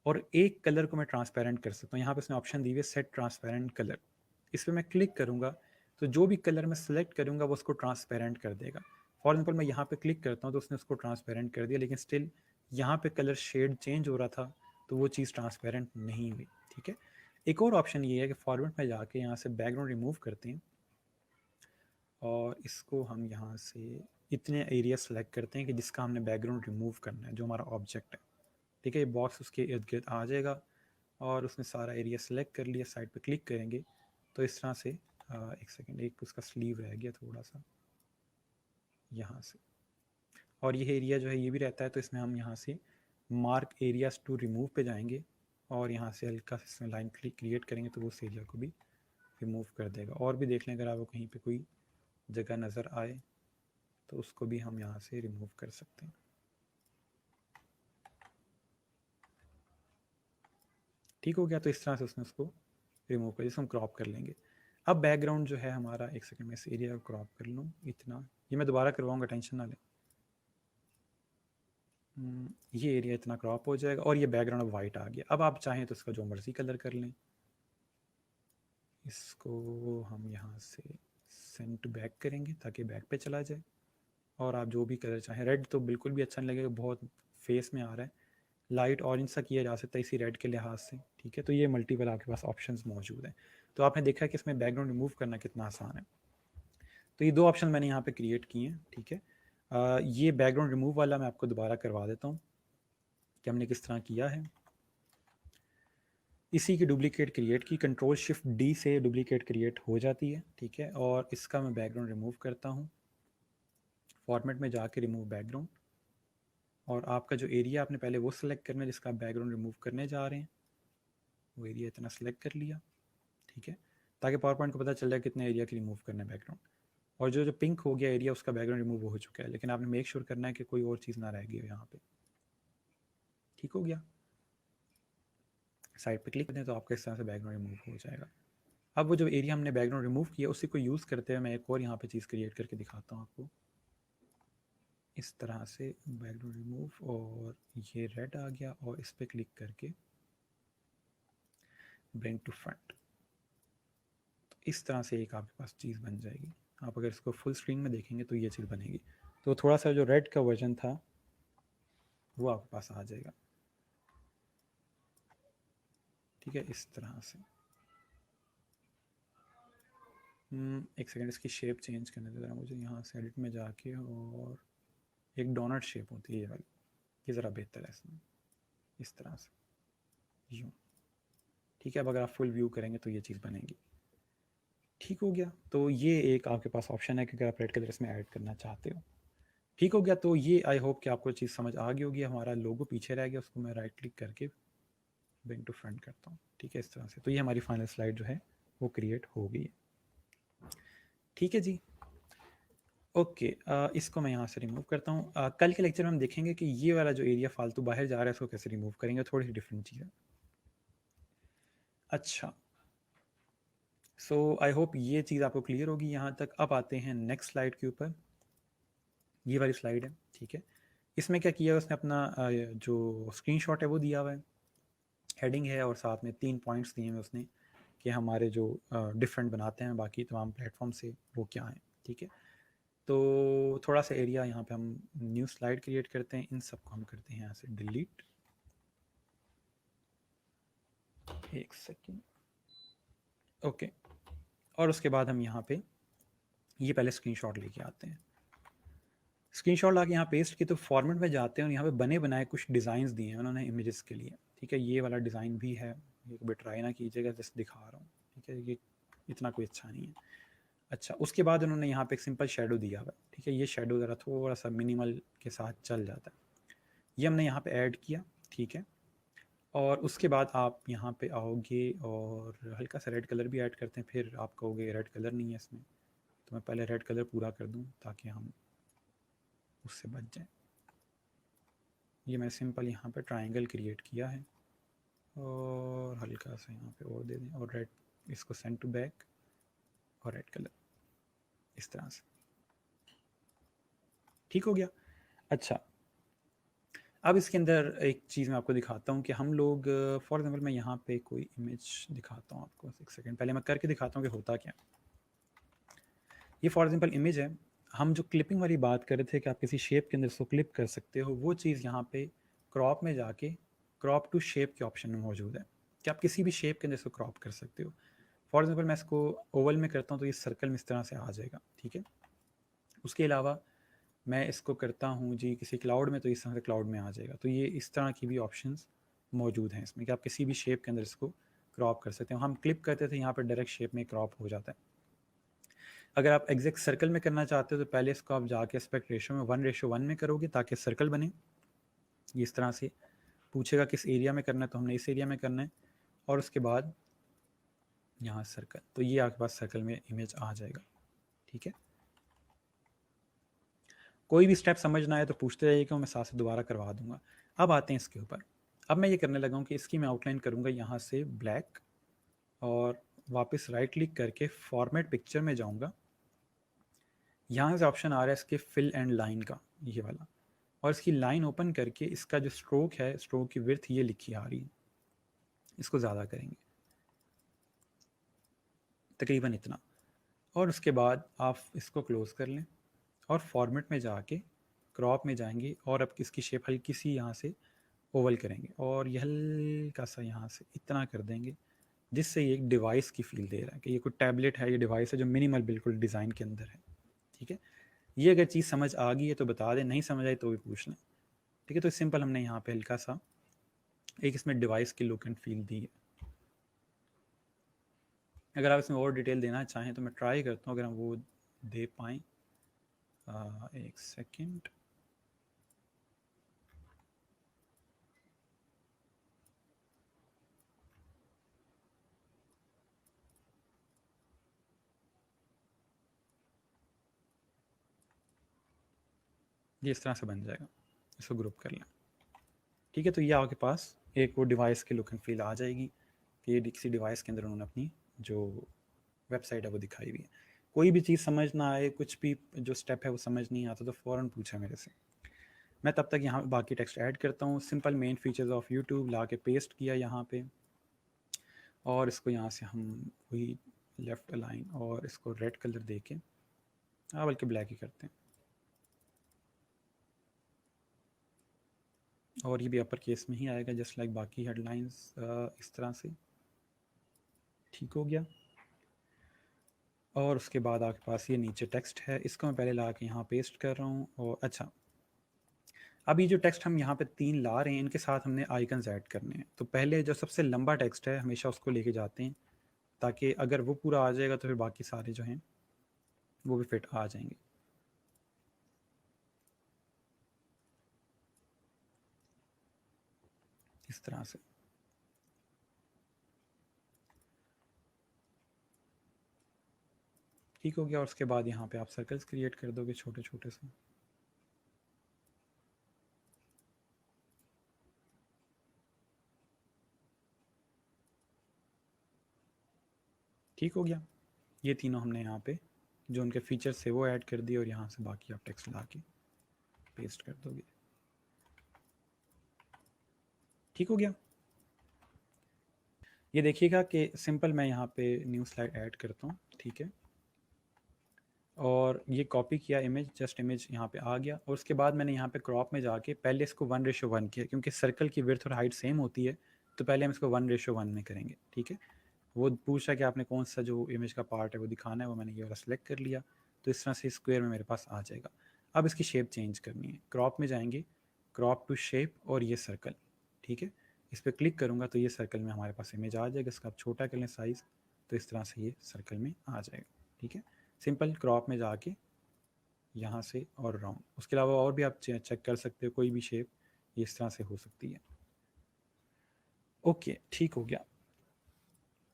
और एक कलर को मैं ट्रांसपेरेंट कर सकता हूँ। यहाँ पे इसने ऑप्शन दी हुई है सेट ट्रांसपेरेंट कलर, इस पर मैं क्लिक करूँगा तो जो भी कलर मैं सिलेक्ट करूँगा वो उसको ट्रांसपेरेंट कर देगा। फॉर एग्जाम्पल मैं यहाँ पे क्लिक करता हूँ तो उसने उसको ट्रांसपेरेंट कर दिया, लेकिन स्टिल यहाँ पे कलर शेड चेंज हो रहा था तो वो चीज़ ट्रांसपेरेंट नहीं हुई, ठीक है। एक और ऑप्शन ये है कि फॉर्मेट में जाके यहाँ से बैकग्राउंड रिमूव करते हैं और इसको हम यहाँ से इतने एरिया सेलेक्ट करते हैं कि जिसका हमने बैकग्राउंड रिमूव करना है, जो हमारा ऑब्जेक्ट है, ठीक है। ये बॉक्स उसके इर्द गिर्द आ जाएगा और उसने सारा एरिया सेलेक्ट कर लिया, साइड पे क्लिक करेंगे तो इस तरह से एक सेकेंड, एक उसका स्लीव रह गया थोड़ा सा यहाँ से, और ये एरिया जो है ये भी रहता है, तो इसमें हम यहाँ से मार्क एरियाज टू रिमूव पे जाएंगे और यहाँ से हल्का सा इसमें लाइन क्रिएट करेंगे तो उस एरिया को भी रिमूव कर देगा। और भी देख लें अगर आपको कहीं पे कोई जगह नज़र आए तो उसको भी हम यहाँ से रिमूव कर सकते हैं, ठीक हो गया। तो इस तरह से उसने उसको रिमूव कर, जिसको हम क्रॉप कर लेंगे। अब बैकग्राउंड जो है हमारा, एक सेकंड में इस एरिया को क्रॉप कर लूँ इतना, ये मैं दोबारा करवाऊँगा, टेंशन ना लें। ये एरिया इतना क्रॉप हो जाएगा और ये बैकग्राउंड अब वाइट आ गया। अब आप चाहें तो इसका जो मर्जी कलर कर लें, इसको हम यहाँ से सेंट बैक करेंगे ताकि बैक पे चला जाए, और आप जो भी कलर चाहें, रेड तो बिल्कुल भी अच्छा नहीं लगेगा, बहुत फेस में आ रहा है, लाइट ऑरेंज सा किया जा सकता है इसी रेड के लिहाज से, ठीक है। तो ये मल्टीपल आपके पास ऑप्शंस मौजूद हैं। तो आपने देखा कि इसमें बैकग्राउंड रिमूव करना कितना आसान है। तो ये दो ऑप्शन मैंने यहाँ पे क्रिएट किए हैं, ठीक है। ये बैकग्राउंड रिमूव वाला मैं आपको दोबारा करवा देता हूँ कि हमने किस तरह किया है। इसी की डुप्लीकेट क्रिएट की, कंट्रोल शिफ्ट डी से डुप्लीकेट क्रिएट हो जाती है, ठीक है। और इसका मैं बैकग्राउंड रिमूव करता हूँ, फॉर्मेट में जाके रिमूव बैकग्राउंड, और आपका जो एरिया आपने पहले वो सिलेक्ट करना है जिसका आप बैकग्राउंड रिमूव करने जा रहे हैं, वो एरिया इतना सेलेक्ट कर लिया, ठीक है, ताकि पावर पॉइंट को पता चल जाए कितने एरिया की रिमूव करना है बैकग्राउंड। और जो जो पिंक हो गया एरिया उसका बैकग्राउंड रिमूव हो चुका है, लेकिन आपने मेक श्योर करना है कि कोई और चीज़ ना रह गई हो यहाँ पे, ठीक हो गया। साइड पे क्लिक करें तो आपका इस तरह से बैकग्राउंड रिमूव हो जाएगा। अब वो जो एरिया हमने बैकग्राउंड रिमूव किया उसी को यूज़ करते हुए मैं एक और यहाँ पे चीज़ क्रिएट करके दिखाता हूँ आपको। इस तरह से बैकग्राउंड रिमूव, और ये रेड आ गया, और इस पर क्लिक करके ब्रिंग टू फ्रंट, तो इस तरह से एक आपके पास चीज़ बन जाएगी। आप अगर इसको फुल स्क्रीन में देखेंगे तो ये चीज़ बनेगी। तो थोड़ा सा जो रेड का वर्जन था वो आपके पास आ जाएगा, ठीक है, इस तरह से। एक सेकंड, इसकी शेप चेंज करने दे रहा मुझे, यहाँ से एडिट में जाके, और एक डोनट शेप होती है ये वाली, ये ज़रा बेहतर है इसमें, इस तरह से यूँ, ठीक है। अब अगर आप फुल व्यू करेंगे तो ये चीज़ बनेगी, ठीक हो गया। तो ये एक आपके पास ऑप्शन है कि अगर आप रेड कलर इसमें ऐड करना चाहते हो, ठीक हो गया। तो ये आई होप कि आपको चीज़ समझ आ गई होगी। हमारा लोगो पीछे रह गया, उसको मैं राइट क्लिक करके ब्रिंग टू फ्रंट करता हूँ, ठीक है, इस तरह से। तो ये हमारी फाइनल स्लाइड जो है वो क्रिएट हो गई है, ठीक है जी। ओके, इसको मैं यहाँ से रिमूव करता हूँ। कल के लेक्चर में हम देखेंगे कि ये वाला जो एरिया फालतू बाहर जा रहा है इसको कैसे रिमूव करेंगे, थोड़ी सी डिफरेंट चीज़ है। अच्छा, सो आई होप ये चीज़ आपको क्लियर होगी यहाँ तक। अब आते हैं नेक्स्ट स्लाइड के ऊपर, ये वाली स्लाइड है, ठीक है। इसमें क्या किया है उसने, अपना जो स्क्रीनशॉट है वो दिया हुआ है, हेडिंग है, और साथ में 3 पॉइंट्स दिए हैं उसने कि हमारे जो डिफरेंट बनाते हैं बाकी तमाम प्लेटफॉर्म से वो क्या हैं, ठीक है। तो थोड़ा सा एरिया यहाँ पे हम न्यू स्लाइड क्रिएट करते हैं, इन सबको हम करते हैं यहाँ से डिलीट, एक सेकेंड, ओके। और उसके बाद हम यहाँ पे ये पहले स्क्रीनशॉट लेके आते हैं, स्क्रीनशॉट लाके यहाँ पेस्ट की, तो फॉर्मेट में जाते हैं और यहाँ पे बने बनाए कुछ डिज़ाइंस दिए हैं उन्होंने इमेजेस के लिए, ठीक है। ये वाला डिज़ाइन भी है, ये कभी ट्राई ना कीजिएगा, जस्ट दिखा रहा हूँ, ठीक है, ये इतना कोई अच्छा नहीं है। अच्छा, उसके बाद उन्होंने यहाँ पे एक सिंपल शेडो दिया हुआ है, ठीक है। ये शेडो ज़रा थोड़ा सा मिनिमल के साथ चल जाता है, ये हमने यहाँ पे ऐड किया, ठीक है। और उसके बाद आप यहाँ पे आओगे और हल्का सा रेड कलर भी ऐड करते हैं, फिर आप कहोगे रेड कलर नहीं है इसमें, तो मैं पहले रेड कलर पूरा कर दूँ ताकि हम उससे बच जाएँ। ये मैं सिंपल यहाँ पे ट्रायंगल क्रिएट किया है, और हल्का सा यहाँ पे और दे दें, और रेड, इसको सेंड टू बैक, और रेड कलर इस तरह से, ठीक हो गया। अच्छा, अब इसके अंदर एक चीज़ मैं आपको दिखाता हूँ कि हम लोग, फॉर एग्जांपल मैं यहाँ पे कोई इमेज दिखाता हूँ आपको, एक सेकंड, पहले मैं करके दिखाता हूँ कि होता क्या। ये फॉर एग्जांपल इमेज है, हम जो क्लिपिंग वाली बात कर रहे थे कि आप किसी शेप के अंदर इसको क्लिप कर सकते हो, वो चीज़ यहाँ पे क्रॉप में जाके क्रॉप टू शेप के ऑप्शन में मौजूद है कि आप किसी भी शेप के अंदर इसको क्रॉप कर सकते हो। फॉर एग्जांपल मैं इसको ओवल में करता हूँ तो ये सर्कल में इस तरह से आ जाएगा, ठीक है। उसके अलावा मैं इसको करता हूँ जी किसी क्लाउड में, तो इस तरह से क्लाउड में आ जाएगा। तो ये इस तरह की भी ऑप्शंस मौजूद हैं इसमें कि आप किसी भी शेप के अंदर इसको क्रॉप कर सकते हो। हम क्लिप करते थे, यहाँ पर डायरेक्ट शेप में क्रॉप हो जाता है। अगर आप एग्जैक्ट सर्कल में करना चाहते हो तो पहले इसको आप जाके एस्पेक्ट रेशो में 1:1 में करोगे ताकि सर्कल बने। ये इस तरह से पूछेगा किस एरिया में करना है, तो हमने इस एरिया में करना है, और उसके बाद यहाँ सर्कल, तो ये आपके पास सर्कल में इमेज आ जाएगा, ठीक है। कोई भी स्टेप समझ ना आए तो पूछते रहिए कि मैं साथ से दोबारा करवा दूंगा। अब आते हैं इसके ऊपर। अब मैं ये करने लगा हूँ कि इसकी मैं आउटलाइन करूँगा यहाँ से ब्लैक, और वापस राइट क्लिक करके फॉर्मेट पिक्चर में जाऊँगा। यहाँ से ऑप्शन आ रहा है इसके फिल एंड लाइन का, ये वाला, और इसकी लाइन ओपन करके इसका जो स्ट्रोक है, स्ट्रोक की विड्थ ये लिखी आ रही है, इसको ज़्यादा करेंगे तकरीबन इतना, और उसके बाद आप इसको क्लोज़ कर लें और फॉर्मेट में जाके क्रॉप में जाएंगे, और अब इसकी शेप हल्की सी यहाँ से ओवल करेंगे, और ये हल्का सा यहाँ से इतना कर देंगे जिससे ये एक डिवाइस की फील दे रहा है कि ये कोई टैबलेट है, ये डिवाइस है जो मिनिमल बिल्कुल डिज़ाइन के अंदर है, ठीक है। ये अगर चीज़ समझ आ गई है तो बता दें, नहीं समझ आई तो भी पूछ लें, ठीक है। तो सिंपल हमने यहाँ पे हल्का सा एक इसमें डिवाइस की लुक एंड फील दी है। अगर आप इसमें और डिटेल देना चाहें तो मैं ट्राई करता हूँ अगर हम वो दे पाएँ। एक सेकेंड, ये इस तरह से बन जाएगा, इसको ग्रुप कर लें, ठीक है। तो ये आपके पास एक वो डिवाइस की लुक एंड फील आ जाएगी कि ये किसी डिवाइस के अंदर उन्होंने अपनी जो वेबसाइट है वो दिखाई हुई है। कोई भी चीज़ समझ ना आए, कुछ भी जो स्टेप है वो समझ नहीं आता तो फ़ौरन पूछा मेरे से। मैं तब तक यहाँ बाकी टेक्स्ट ऐड करता हूँ। Simple main features of YouTube ला के पेस्ट किया यहाँ पे, और इसको यहाँ से हम वही लेफ़्ट अलाइन और इसको रेड कलर दे के हाँ बल्कि ब्लैक ही करते हैं, और ये भी अपर केस में ही आएगा जस्ट लाइक बाकी हेडलाइंस इस तरह से। ठीक हो गया। और उसके बाद आपके पास ये नीचे टेक्स्ट है, इसको मैं पहले ला के यहाँ पेस्ट कर रहा हूँ। और अच्छा, अब ये जो टेक्स्ट हम यहाँ पे 3 ला रहे हैं, इनके साथ हमने आइकन्स ऐड करने हैं। तो पहले जो सबसे लंबा टेक्स्ट है हमेशा उसको लेके जाते हैं, ताकि अगर वो पूरा आ जाएगा तो फिर बाकी सारे जो हैं वो भी फिट आ जाएंगे। इस तरह से। ठीक हो गया। और उसके बाद यहाँ पे आप सर्कल्स क्रिएट कर दोगे छोटे छोटे से। ठीक हो गया। ये तीनों हमने यहाँ पे जो उनके फीचर्स थे वो ऐड कर दिए, और यहाँ से बाकी आप टेक्स्ट ला के पेस्ट कर दोगे। ठीक हो गया। ये देखिएगा कि सिंपल मैं यहाँ पे न्यू स्लाइड ऐड करता हूँ। ठीक है, और ये कॉपी किया इमेज, जस्ट इमेज यहाँ पे आ गया। और उसके बाद मैंने यहाँ पे क्रॉप में जाके पहले इसको 1:1 किया, क्योंकि सर्कल की विड्थ और हाइट सेम होती है, तो पहले हम इसको 1:1 में करेंगे। ठीक है, वो पूछा कि आपने कौन सा जो इमेज का पार्ट है वो दिखाना है, वो मैंने ये वाला सेलेक्ट कर लिया। तो इस तरह से स्क्वायर में मेरे पास आ जाएगा। अब इसकी शेप चेंज करनी है, क्रॉप में जाएंगे, क्रॉप टू शेप, और ये सर्कल। ठीक है, इस पर क्लिक करूँगा तो ये सर्कल में हमारे पास इमेज आ जाएगा। इसका आप छोटा कर लें साइज़, तो इस तरह से ये सर्कल में आ जाएगा। ठीक है, सिंपल क्रॉप में जाके यहाँ से और राउंड। उसके अलावा और भी आप चेक कर सकते हो, कोई भी शेप ये इस तरह से हो सकती है। ओके, ठीक हो गया।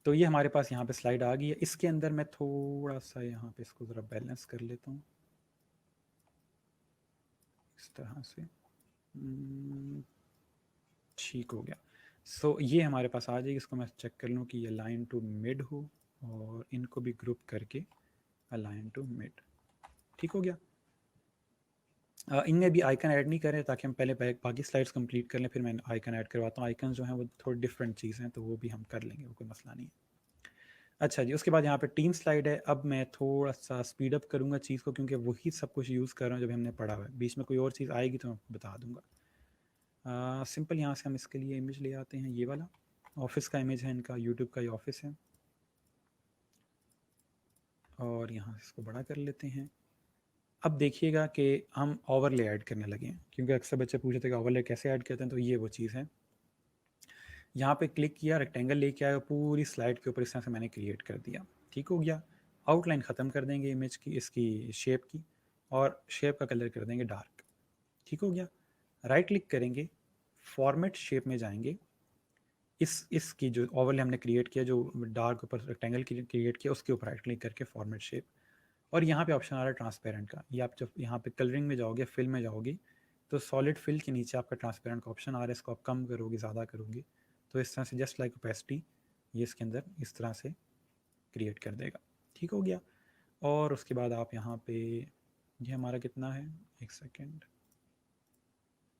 तो ये हमारे पास यहाँ पे स्लाइड आ गई है। इसके अंदर मैं थोड़ा सा यहाँ पे इसको ज़रा बैलेंस कर लेता हूँ इस तरह से। ठीक हो गया। सो ये हमारे पास आ जाएगी। इसको मैं चेक कर लूँ कि ये अलाइन टू मिड हो, और इनको भी ग्रुप करके अलाइन टू मिड। ठीक हो गया। इनमें भी आइकन ऐड नहीं करें, ताकि हम पहले बाकी स्लाइड्स कंप्लीट कर लें, फिर मैं आइकन ऐड करवाता हूँ। आइकन जो हैं वो थोड़ी डिफरेंट चीज़ हैं, तो वो भी हम कर लेंगे, वो कोई मसला नहीं है। अच्छा जी, उसके बाद यहाँ पे टीम स्लाइड है। अब मैं थोड़ा सा स्पीड अप करूँगा चीज़ को, क्योंकि वही सब कुछ यूज़ कर रहा हूँ जब हमने पढ़ा हुआ है। बीच में कोई और चीज़ आएगी तो मैं बता दूँगा। सिंपल यहाँ से हम इसके लिए इमेज ले आते हैं, ये वाला ऑफिस का इमेज है इनका, यूट्यूब का ही ऑफिस है। और यहाँ से इसको बड़ा कर लेते हैं। अब देखिएगा कि हम ओवरले ऐड करने लगे हैं, क्योंकि अक्सर बच्चे पूछते थे कि ओवरले कैसे ऐड करते हैं, तो ये वो चीज़ है। यहाँ पे क्लिक किया, रेक्टेंगल लेके आया, पूरी स्लाइड के ऊपर इस तरह से मैंने क्रिएट कर दिया। ठीक हो गया। आउटलाइन ख़त्म कर देंगे इमेज की, इसकी शेप की, और शेप का कलर कर देंगे डार्क। ठीक हो गया। राइट क्लिक करेंगे, फॉर्मेट शेप में जाएंगे। इसकी जो ओवरले हमने क्रिएट किया, जो डार्क ऊपर रेक्टेंगल क्रिएट किया, उसके ऊपर राइट क्लिक करके फॉर्मेट शेप। और यहाँ पे ऑप्शन आ रहा है ट्रांसपेरेंट का। ये आप जब यहाँ पे कलरिंग में जाओगे, फिल में जाओगे, तो सॉलिड फिल के नीचे आपका ट्रांसपेरेंट का ऑप्शन आ रहा है। इसको आप कम करोगे, ज़्यादा करोगे, तो इस तरह से जस्ट लाइक ओपेसिटी ये इसके अंदर इस तरह से क्रिएट कर देगा। ठीक हो गया। और उसके बाद आप यहाँ पे, ये हमारा कितना है, एक सेकेंड,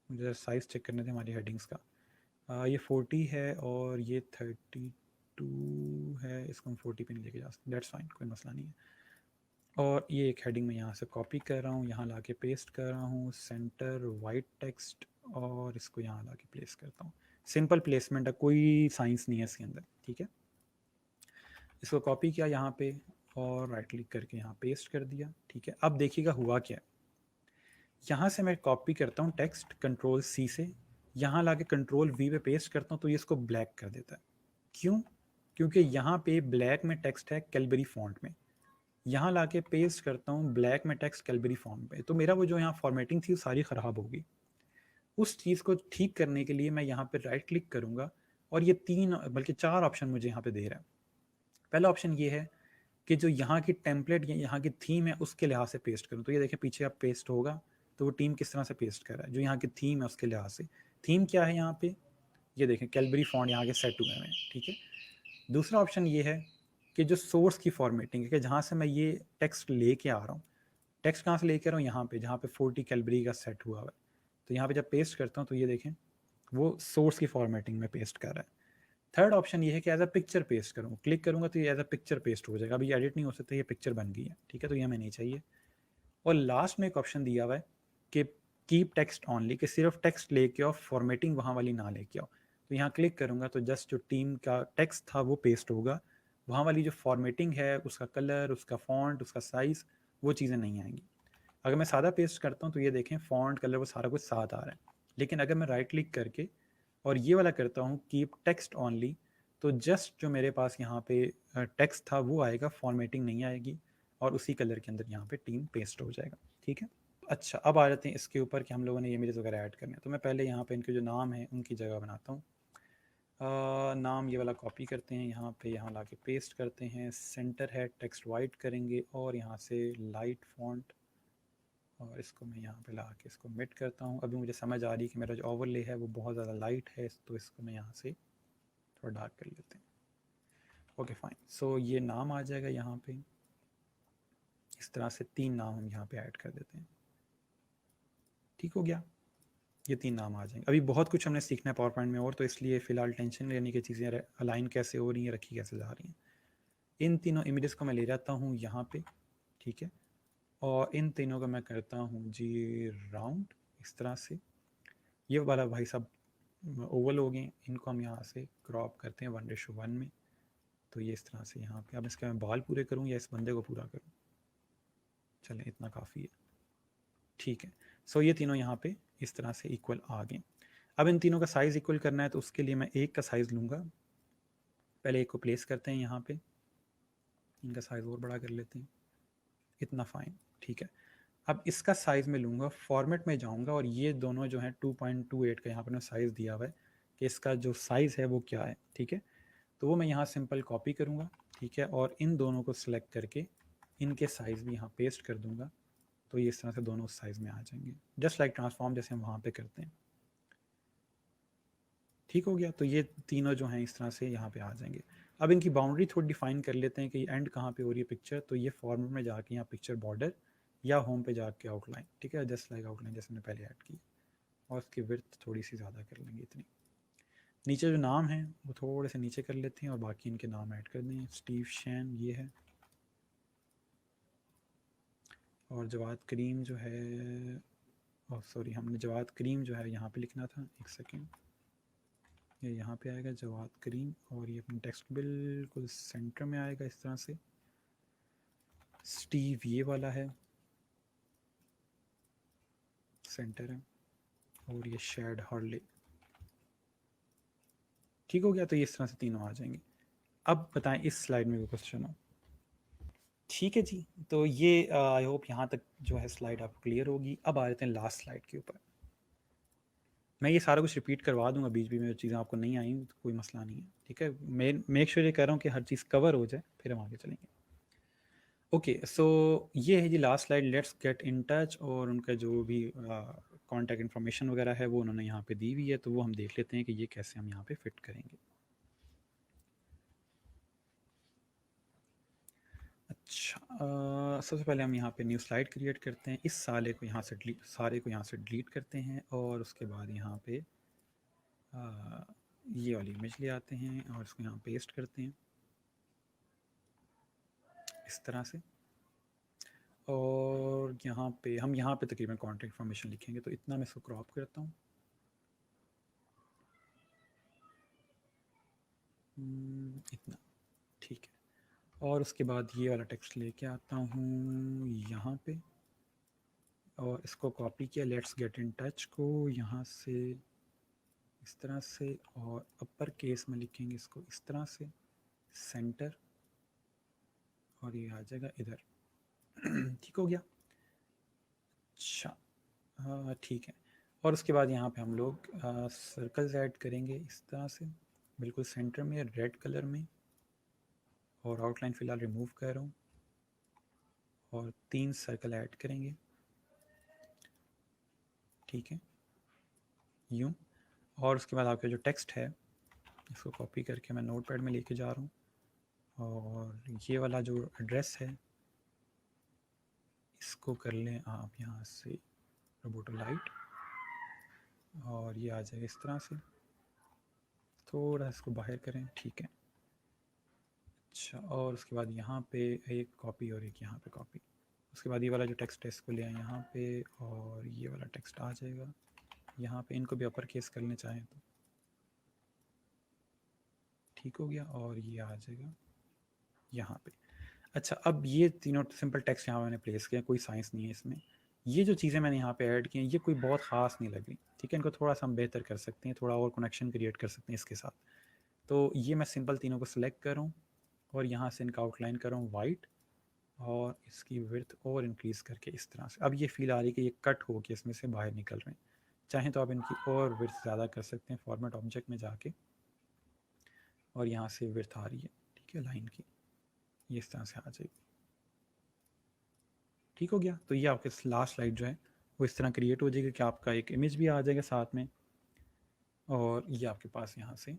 मुझे साइज़ चेक करने थे हमारी हेडिंग्स का। ये 40 है और ये 32 है। इसको हम 40 पे नहीं लेके जा सकते, दैट्स फाइन, कोई मसला नहीं है। और ये एक हेडिंग में यहाँ से कॉपी कर रहा हूँ, यहाँ ला के पेस्ट कर रहा हूँ, सेंटर वाइट टेक्स्ट, और इसको यहाँ ला के प्लेस करता हूँ। सिंपल प्लेसमेंट है, कोई साइंस नहीं है इसके अंदर। ठीक है, इसको कॉपी किया यहाँ पे, और राइट क्लिक करके यहाँ पेस्ट कर दिया। ठीक है, अब देखिएगा हुआ क्या है। यहाँ से मैं कॉपी करता हूँ टेक्स्ट कंट्रोल सी से, यहाँ ला के कंट्रोल वी पे पेस्ट करता हूँ, तो ये इसको ब्लैक कर देता है। क्यों? क्योंकि यहाँ पे ब्लैक में टेक्स्ट है कैलबरी फॉन्ट में, यहाँ ला के पेस्ट करता हूँ ब्लैक में टेक्स्ट कैलबरी फॉन्ट पे, तो मेरा वो जो यहाँ फॉर्मेटिंग थी वो सारी ख़राब होगी। उस चीज़ को ठीक करने के लिए मैं यहाँ पे राइट क्लिक करूँगा, और ये 3 बल्कि 4 ऑप्शन मुझे यहाँ पे दे रहा है। पहला ऑप्शन ये है कि जो यहाँ की टेम्पलेट या यहाँ की थीम है उसके लिहाज से पेस्ट करूँ। तो ये देखें पीछे आप पेस्ट होगा, तो वो टीम किस तरह से पेस्ट कर रहा है, जो यहाँ की थीम है उसके लिहाज से। थीम क्या है यहाँ पे, ये देखें कैलबरी फॉन्ट यहाँ के सेट हुए हैं। ठीक है, दूसरा ऑप्शन ये है कि जो सोर्स की फॉर्मेटिंग है, कि जहाँ से मैं ये टेक्स्ट लेके आ रहा हूँ, टेक्स्ट कहाँ से लेके आ रहा हूँ, यहाँ पे जहाँ पे 40 कैलबरी का सेट हुआ है। तो यहाँ पे जब पेस्ट करता हूँ तो ये देखें वो सोर्स की फॉर्मेटिंग में पेस्ट कर रहा है। थर्ड ऑप्शन ये है कि एज अ पिक्चर पेस्ट करूँ, क्लिक करूँगा तो ये एज अ पिक्चर पेस्ट हो जाएगा। अभी एडिट नहीं हो सकता, ये पिक्चर बन गई है। ठीक है, तो ये हमें नहीं चाहिए। और लास्ट में एक ऑप्शन दिया हुआ है कि कीप टेक्स्ट ऑनली, कि सिर्फ टेक्स्ट लेके आओ, फॉर्मेटिंग वहाँ वाली ना लेके आओ। तो यहाँ क्लिक करूँगा तो जस्ट जो टीम का टेक्स्ट था वो पेस्ट होगा, वहाँ वाली जो फॉर्मेटिंग है, उसका कलर, उसका फॉन्ट, उसका साइज़, वो चीज़ें नहीं आएंगी। अगर मैं सादा पेस्ट करता हूँ तो ये देखें फॉन्ट, कलर, वो सारा कुछ साथ आ रहा है। लेकिन अगर मैं राइट क्लिक करके और ये वाला करता हूँ कीप टेक्स्ट ऑनली, तो जस्ट जो मेरे पास यहाँ पे टेक्स्ट था वो आएगा, फॉर्मेटिंग नहीं आएगी, और उसी कलर के अंदर यहाँ पे टीम पेस्ट हो जाएगा। ठीक है। अच्छा, अब आ जाते हैं इसके ऊपर कि हम लोगों ने ये इमेजेस वगैरह ऐड करने हैं। तो मैं पहले यहाँ पे इनके जो नाम है उनकी जगह बनाता हूँ। नाम ये वाला कॉपी करते हैं, यहाँ पे यहाँ ला के पेस्ट करते हैं। सेंटर है, टेक्स्ट वाइट करेंगे और यहाँ से लाइट फॉन्ट, और इसको मैं यहाँ पे ला के इसको मिट करता हूँ। अभी मुझे समझ आ रही है कि मेरा जो ओवरले है वो बहुत ज़्यादा लाइट है, तो इसको मैं यहाँ से थोड़ा डार्क कर लेते हैं। Okay fine. सो ये नाम आ जाएगा यहाँ पे, इस तरह से 3 नाम हम यहाँ पे ऐड कर देते हैं। ठीक हो गया, ये 3 नाम आ जाएंगे। अभी बहुत कुछ हमने सीखना है पावर पॉइंट में और, तो इसलिए फ़िलहाल टेंशन लेने की चीज़ें अलाइन कैसे हो रही हैं, रखी कैसे जा रही हैं। इन तीनों इमेजेस को मैं ले जाता हूँ यहाँ पे, ठीक है, और इन तीनों को मैं करता हूँ जी राउंड, इस तरह से। ये वाला भाई साहब ओवल हो गए, इनको हम यहाँ से क्रॉप करते हैं 1:1 में। तो ये इस तरह से यहाँ पे, अब इसके मैं बाल पूरे करूँ या इस बंदे को पूरा करूँ? चलें, इतना काफ़ी है। ठीक है। सो ये तीनों यहाँ पे इस तरह से इक्वल आ गए। अब इन तीनों का साइज़ इक्वल करना है, तो उसके लिए मैं एक का साइज़ लूँगा। पहले एक को प्लेस करते हैं यहाँ पे, इनका साइज़ और बड़ा कर लेते हैं, इतना फ़ाइन। ठीक है। अब इसका साइज़ मैं लूँगा, फॉर्मेट में जाऊँगा, और ये दोनों जो हैं 2.28 का यहाँ पर साइज़ दिया हुआ है कि इसका जो साइज़ है वो क्या है। ठीक है। तो वो मैं यहाँ सिंपल कॉपी करूँगा, ठीक है, और इन दोनों को सिलेक्ट करके इनके साइज़ भी यहाँ पेस्ट कर दूँगा। तो ये इस तरह से दोनों साइज़ में आ जाएंगे, जस्ट लाइक ट्रांसफॉर्म जैसे हम वहाँ पे करते हैं। ठीक हो गया। तो ये तीनों जो हैं इस तरह से यहाँ पे आ जाएंगे। अब इनकी बाउंड्री थोड़ी डिफाइन कर लेते हैं कि एंड कहाँ पे हो रही है पिक्चर। तो ये फॉर्मेट में जाके यहाँ पिक्चर बॉर्डर या होम पे जाके आउटलाइन, ठीक है, जस्ट लाइक आउटलाइन जैसे मैंने पहले ऐड की, और उसकी विड्थ थोड़ी सी ज़्यादा कर लेंगे, इतनी। नीचे जो नाम है वो थोड़े से नीचे कर लेते हैं और बाकी इनके नाम ऐड कर दें। स्टीव शैन ये है, और जवाद करीम जो है, और सॉरी, हमने जवाद करीम जो है यहाँ पे लिखना था, एक सेकेंड, ये यहाँ पे आएगा जवाद करीम, और ये अपने टेक्स्ट बिल्कुल सेंटर में आएगा इस तरह से। स्टीव ये वाला है, सेंटर है, और ये शेड हार्ले। ठीक हो गया। तो ये इस तरह से तीनों आ जाएंगे। अब बताएं इस स्लाइड में कोई क्वेश्चन हो? ठीक है जी। तो ये आई होप यहाँ तक जो है स्लाइड आपको क्लियर होगी। अब आ जाते हैं लास्ट स्लाइड के ऊपर। मैं ये सारा कुछ रिपीट करवा दूंगा बीच बीच में, जो चीज़ें आपको नहीं आई तो कोई मसला नहीं है। ठीक है, मैं मेक श्योर ये कर रहा हूँ कि हर चीज़ कवर हो जाए, फिर हम आगे चलेंगे। ओके, सो ये है जी last slide, let's get in touch. और उनका जो भी कॉन्टैक्ट इन्फॉर्मेशन वगैरह है वो उन्होंने यहाँ पे दी हुई है, तो वो हम देख लेते हैं कि ये कैसे हम यहाँ पे फिट करेंगे। अच्छा, सबसे पहले हम यहाँ पे न्यू स्लाइड क्रिएट करते हैं। इस सारे को यहाँ से डिलीट करते हैं, और उसके बाद यहाँ पे ये वाली इमेज ले आते हैं और इसको यहाँ पेस्ट करते हैं इस तरह से। और यहाँ पे तकरीबन कॉन्टैक्ट इन्फॉर्मेशन लिखेंगे, तो इतना मैं इसको क्रॉप करता हूँ। इतना ठीक है। और उसके बाद ये वाला टेक्स्ट लेके आता हूँ यहाँ पे, और इसको कॉपी किया, लेट्स गेट इन टच को यहाँ से इस तरह से, और अपर केस में लिखेंगे इसको इस तरह से, सेंटर, और ये आ जाएगा इधर। ठीक हो गया। अच्छा, हाँ ठीक है। और उसके बाद यहाँ पे हम लोग सर्कल्स ऐड करेंगे इस तरह से, बिल्कुल सेंटर में रेड कलर में, और आउटलाइन फ़िलहाल रिमूव कर रहा हूँ, और 3 सर्कल ऐड करेंगे, ठीक है, यूँ। और उसके बाद आपका जो टेक्स्ट है इसको कॉपी करके मैं नोट पैड में लेके जा रहा हूँ, और ये वाला जो एड्रेस है इसको कर लें आप यहाँ से रोबोटो लाइट, और ये आ जाएगा इस तरह से, थोड़ा इसको बाहर करें, ठीक है। अच्छा, और उसके बाद यहाँ पे एक कॉपी और एक यहाँ पे कॉपी, उसके बाद ये वाला जो टेक्स्ट है इसको ले आए यहाँ पे, और ये वाला टेक्स्ट आ जाएगा यहाँ पे। इनको भी अपर केस करने चाहें तो ठीक हो गया, और ये आ जाएगा यहाँ पे। अच्छा, अब ये तीनों सिंपल टेक्स्ट यहाँ मैंने प्लेस किया, कोई साइंस नहीं है इसमें। ये जो चीज़ें मैंने यहाँ पे ऐड की हैं ये कोई बहुत ख़ास नहीं लग रही, ठीक है। इनको थोड़ा सा हम बेहतर कर सकते हैं, थोड़ा और कनेक्शन क्रिएट कर सकते हैं इसके साथ। तो ये मैं सिंपल तीनों को सिलेक्ट कर रहा हूँ और यहाँ से इनका आउटलाइन कर रहा हूँ वाइट, और इसकी विड्थ और इंक्रीज़ करके इस तरह से। अब ये फील आ रही है कि ये कट हो के इसमें से बाहर निकल रहे हैं। चाहें तो आप इनकी और विड्थ ज़्यादा कर सकते हैं फॉर्मेट ऑब्जेक्ट में जाके, और यहाँ से विड्थ आ रही है, ठीक है, लाइन की, ये इस तरह से आ जाएगी। ठीक हो गया। तो ये आपके लास्ट स्लाइड जो है वो इस तरह क्रिएट हो जाएगी कि आपका एक इमेज भी आ जाएगा साथ में, और ये आपके पास यहाँ से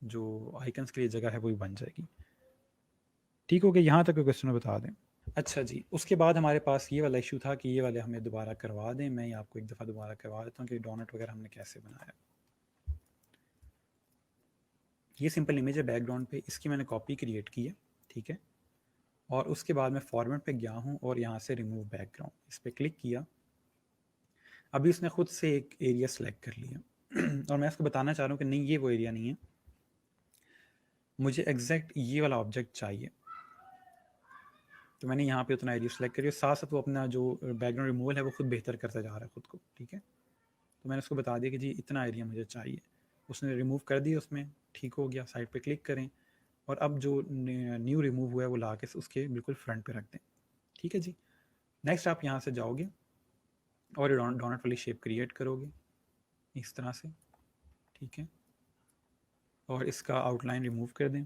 जो आइकन्स के लिए जगह है वो भी बन जाएगी। ठीक हो गया, यहाँ तक क्वेश्चन बता दें। अच्छा जी, उसके बाद हमारे पास ये वाला इशू था कि ये वाले हमें दोबारा करवा दें। मैं आपको एक दफ़ा दोबारा करवा देता हूँ कि डोनट वगैरह हमने कैसे बनाया। ये सिंपल इमेज है बैकग्राउंड पे, इसकी मैंने कॉपी क्रिएट की है, ठीक है। और उसके बाद मैं फॉर्मेट पे गया हूँ और यहाँ से रिमूव बैकग्राउंड इस पर क्लिक किया। अभी उसने खुद से एक एरिया सेलेक्ट कर लिया और मैं उसको बताना चाह रहा हूँ कि नहीं, ये वो एरिया नहीं है, मुझे एग्जैक्ट ये वाला ऑब्जेक्ट चाहिए। तो मैंने यहाँ पे उतना एरिया सेलेक्ट करिए, साथ साथ वो अपना जो बैकग्राउंड रिमूवल है वो खुद बेहतर करता जा रहा है खुद को, ठीक है। तो मैंने उसको बता दिया कि जी इतना एरिया मुझे चाहिए, उसने रिमूव कर दिया उसमें, ठीक हो गया। साइड पे क्लिक करें और अब जो न्यू रिमूव हुआ है वो ला के उसके बिल्कुल फ्रंट पे रख दें, ठीक है जी। नेक्स्ट आप यहाँ से जाओगे और डोनट वाली शेप क्रिएट करोगे इस तरह से, ठीक है, और इसका आउटलाइन रिमूव कर दें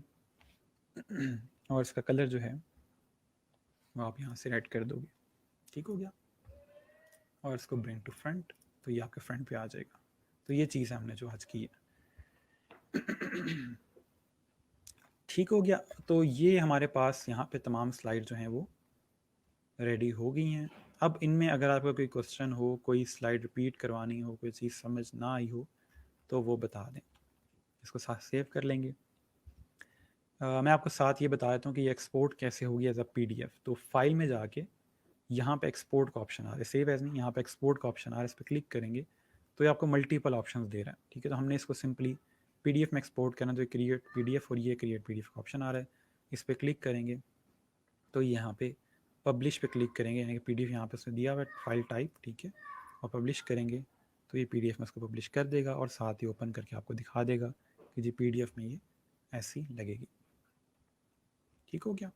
और इसका कलर जो है वो आप यहाँ से रेड कर दोगे, ठीक हो गया। और इसको ब्रिंग टू फ्रंट, तो ये आपके फ्रंट पे आ जाएगा। तो ये चीज़ है हमने जो आज की है ठीक हो गया। तो ये हमारे पास यहाँ पे तमाम स्लाइड जो हैं वो रेडी हो गई हैं। अब इनमें अगर आपका कोई क्वेश्चन हो, कोई स्लाइड रिपीट करवानी हो, कोई चीज़ समझ ना आई हो तो वो बता दें। इसको साथ सेव कर लेंगे। मैं आपको साथ ये बता देता हूँ कि ये एक्सपोर्ट कैसे होगी एज अ PDF। तो फाइल में जाके यहाँ पे एक्सपोर्ट का ऑप्शन आ रहा है, सेव एज नहीं, यहाँ पे एक्सपोर्ट का ऑप्शन आ रहा है, इस पर क्लिक करेंगे तो ये आपको मल्टीपल ऑप्शंस दे रहा है, ठीक है। तो हमने इसको सिंपली PDF में एक्सपोर्ट करना, तो क्रिएट PDF और ये क्रिएट PDF का ऑप्शन आ रहा है, इस पर क्लिक करेंगे तो यहाँ पे पब्लिश पे क्लिक करेंगे, यानी कि PDF यहाँ पे उसने दिया हुआ है फाइल टाइप, ठीक है, और पब्लिश करेंगे तो ये PDF में उसको पब्लिश कर देगा और साथ ही ओपन करके आपको दिखा देगा कि जी PDF में ये ऐसी लगेगी, ठीक हो गया।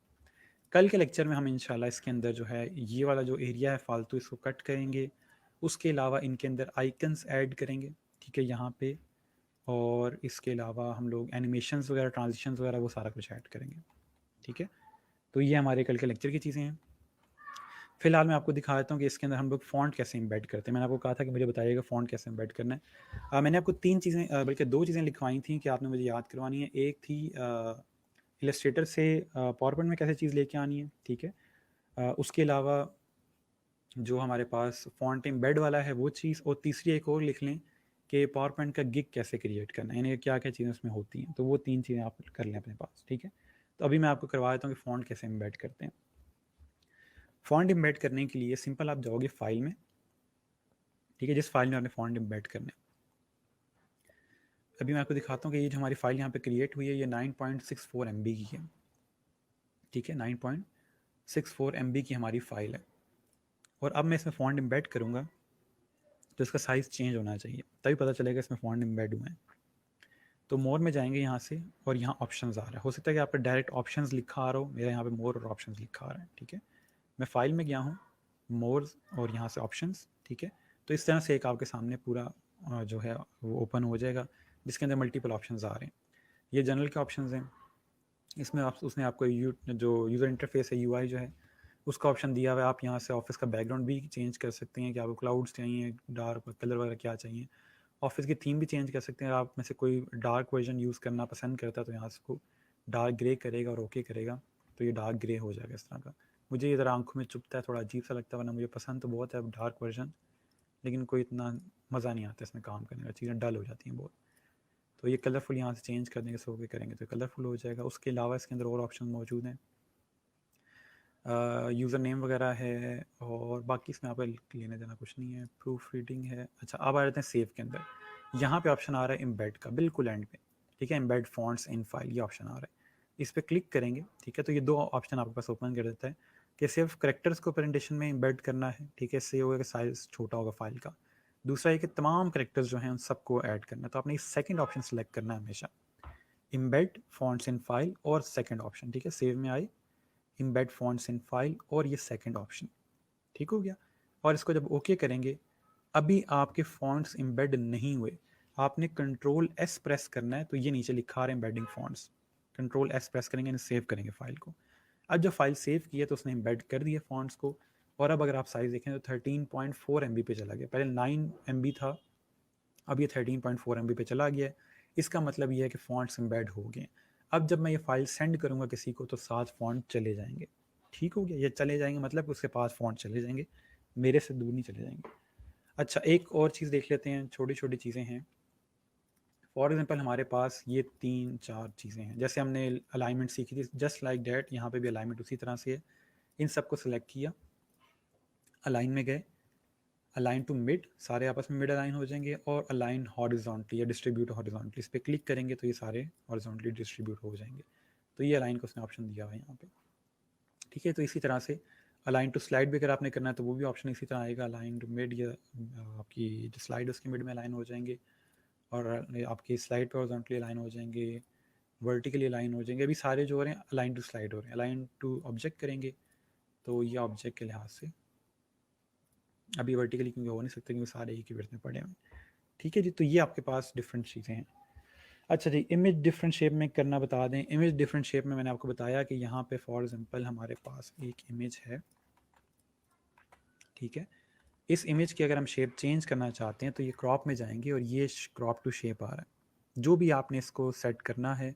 कल के लेक्चर में हम इंशाल्लाह इसके अंदर जो है ये वाला जो एरिया है फालतू इसको कट करेंगे, उसके अलावा इनके अंदर आइकन्स ऐड करेंगे, ठीक है, यहाँ पे, और इसके अलावा हम लोग एनिमेशंस वगैरह, ट्रांजिशंस वगैरह वो सारा कुछ ऐड करेंगे, ठीक है। तो ये हमारे कल के लेक्चर की चीज़ें हैं। फिलहाल मैं आपको दिखा देता हूँ कि इसके अंदर हम लोग फ़ॉन्ट कैसे एम्बेड करते हैं। मैंने आपको कहा था कि मुझे बताइएगा फ़ॉन्ट कैसे एम्बेड करना है। मैंने आपको 3 चीज़ें बल्कि 2 चीज़ें लिखवाई थी कि आपने मुझे याद करवानी है। एक थी इलस्ट्रेटर से पावरपॉइंट में कैसे चीज़ लेके आनी है, ठीक है। उसके अलावा जो हमारे पास फ़ॉन्ट एम्बेड वाला है वो चीज़, और तीसरी एक और लिख लें कि पावरपॉइंट का गिग कैसे क्रिएट करना है, यानी क्या क्या चीज़ें उसमें होती हैं। तो वो 3 चीज़ें आप कर लें अपने पास, ठीक है। तो अभी मैं आपको करवा देता हूँ कि फ़ॉन्ट कैसे एम्बेड करते हैं। फ़ॉन्ट एम्बेड करने के लिए सिंपल आप जाओगे फाइल में, ठीक है, जिस फाइल में आपने फ़ॉन्ट एम्बेड करना है। अभी मैं आपको दिखाता हूँ कि ये जो हमारी फाइल यहाँ पे क्रिएट हुई है ये 9.64 MB की है, ठीक है, 9.64 MB की हमारी फ़ाइल है। और अब मैं इसमें फ़ॉन्ट एम्बेड करूँगा तो इसका साइज़ चेंज होना चाहिए, तभी पता चलेगा इसमें फ़ॉन्ट एम्बेड हुए हैं। तो मोर में जाएंगे यहाँ से और यहाँ ऑप्शंस आ रहा है। हो सकता है कि आप पे डायरेक्ट ऑप्शंस लिखा आ रहा हो, मेरा यहाँ पे मोर और ऑप्शंस लिखा आ रहा है, ठीक है। मैं फाइल में गया हूँ, मोर और यहाँ से ऑप्शंस, ठीक है। तो इस तरह से एक आपके सामने पूरा जो है वो ओपन हो जाएगा जिसके अंदर मल्टीपल ऑप्शंस आ रहे हैं। ये जनरल के ऑप्शंस हैं, इसमें आप उसने आपको जो यूज़र इंटरफेस है UI जो है उसका ऑप्शन दिया हुआ है। आप यहाँ से ऑफिस का बैकग्राउंड भी चेंज कर सकते हैं कि आपको क्लाउड्स चाहिए, डार्क कलर वगैरह क्या चाहिए। ऑफिस की थीम भी चेंज कर सकते हैं। आप में से कोई डार्क वर्जन यूज़ करना पसंद करता है तो यहाँ से को डार्क ग्रे करेगा और ओके करेगा तो ये डार्क ग्रे हो जाएगा इस तरह का। मुझे ये ज़रा आंखों में चुभता है, थोड़ा अजीब सा लगता है, वरना मुझे पसंद तो बहुत है डार्क वर्जन, लेकिन कोई इतना मज़ा नहीं आता इसमें काम करने का, चीज़ें डल हो जाती हैं बहुत। तो ये कलरफुल यहाँ से चेंज कर देंगे, सो ओके करेंगे तो कलरफुल हो जाएगा। उसके अलावा इसके अंदर और ऑप्शन मौजूद हैं। यूज़र नेम वगैरह है और बाकी इसमें आपका लेने देना कुछ नहीं है, प्रूफ रीडिंग है। अच्छा, अब आ जाते हैं सेव के अंदर। यहाँ पे ऑप्शन आ रहा है एम्बेड का, बिल्कुल एंड पे, ठीक है, एम्बेड फॉन्ट्स इन फाइल, ये ऑप्शन आ रहा है। इस पर क्लिक करेंगे, ठीक है, तो ये दो ऑप्शन आपके पास ओपन कर देता है कि सिर्फ करेक्टर्स को प्रेजेंटेशन में एम्बेड करना है, ठीक है, इससे होगा कि साइज छोटा होगा फाइल का। दूसरा है कि तमाम करेक्टर्स जो हैं उन सबको ऐड करना है, तो आपने सेकंड ऑप्शन सेलेक्ट करना है हमेशा, एम्बेड फॉन्ट्स इन फाइल और सेकंड ऑप्शन, ठीक है, सेव में आए एम्बेड फॉन्ट्स इन फाइल और ये सेकंड ऑप्शन, ठीक हो गया। और इसको जब ओके करेंगे, अभी आपके फॉन्ट्स एम्बेड नहीं हुए, आपने कंट्रोल एस प्रेस करना है, तो ये नीचे लिखा रहा है embedding fonts, control S press करेंगे, सेव करेंगे फाइल को। अब जब फाइल सेव की है तो उसने एम्बेड कर दिए फॉन्ट्स को, और अब अगर आप साइज देखें तो 13.4 MB पे चला गया, पहले 9 MB था, अब ये 13.4 MB पे चला गया है। इसका मतलब ये है कि फॉन्ट्स एम्बेड हो गए। अब जब मैं ये फाइल सेंड करूँगा किसी को तो 7 फॉन्ट चले जाएंगे, ठीक हो गया, ये चले जाएंगे मतलब उसके पास फॉन्ट चले जाएंगे, मेरे से दूर नहीं चले जाएंगे। अच्छा, एक और चीज़ देख लेते हैं, छोटी छोटी चीज़ें हैं। फॉर एग्जांपल हमारे पास ये 3-4 चीज़ें हैं, जैसे हमने अलाइनमेंट सीखी थी, जस्ट लाइक डैट, यहाँ पे भी अलाइनमेंट उसी तरह से है। इन सबको सिलेक्ट किया, अलाइन में गए, अलाइन टू मिड, सारे आपस में मिड अलाइन हो जाएंगे, और अलाइन हॉरिजॉन्टली या डिस्ट्रीब्यूट हॉरिजॉन्टली, इस पर क्लिक करेंगे तो ये सारे हॉरिजॉन्टली डिस्ट्रीब्यूट हो जाएंगे। तो ये अलाइन को उसने ऑप्शन दिया हुआ है यहाँ पे, ठीक है। तो इसी तरह से अलाइन टू स्लाइड भी अगर आपने करना है तो वो भी ऑप्शन इसी तरह आएगा, अलाइन टू मिड, या आपकी जो स्लाइड उसके मिड में अलाइन हो जाएंगे, और आपकी स्लाइड पर हॉरिजॉन्टली अलाइन हो जाएंगे, वर्टिकली अलाइन हो जाएंगे। अभी सारे जो हो रहे हैं अलाइन टू स्लाइड हो रहे हैं। अलाइन टू ऑब्जेक्ट करेंगे तो ये ऑब्जेक्ट के लिहाज से अभी वर्टिकली क्योंकि हो नहीं सकते, क्योंकि सारे एक ही विड्थ में पड़े हुए हैं, ठीक है जी। तो ये आपके पास डिफरेंट चीज़ें हैं। अच्छा जी, इमेज डिफरेंट शेप में करना बता दें। इमेज डिफरेंट शेप में मैंने आपको बताया कि यहाँ पे फॉर एग्जांपल हमारे पास एक इमेज है, ठीक है। इस इमेज की अगर हम शेप चेंज करना चाहते हैं तो ये क्रॉप में जाएंगे और ये क्रॉप टू शेप आ रहा है। जो भी आपने इसको सेट करना है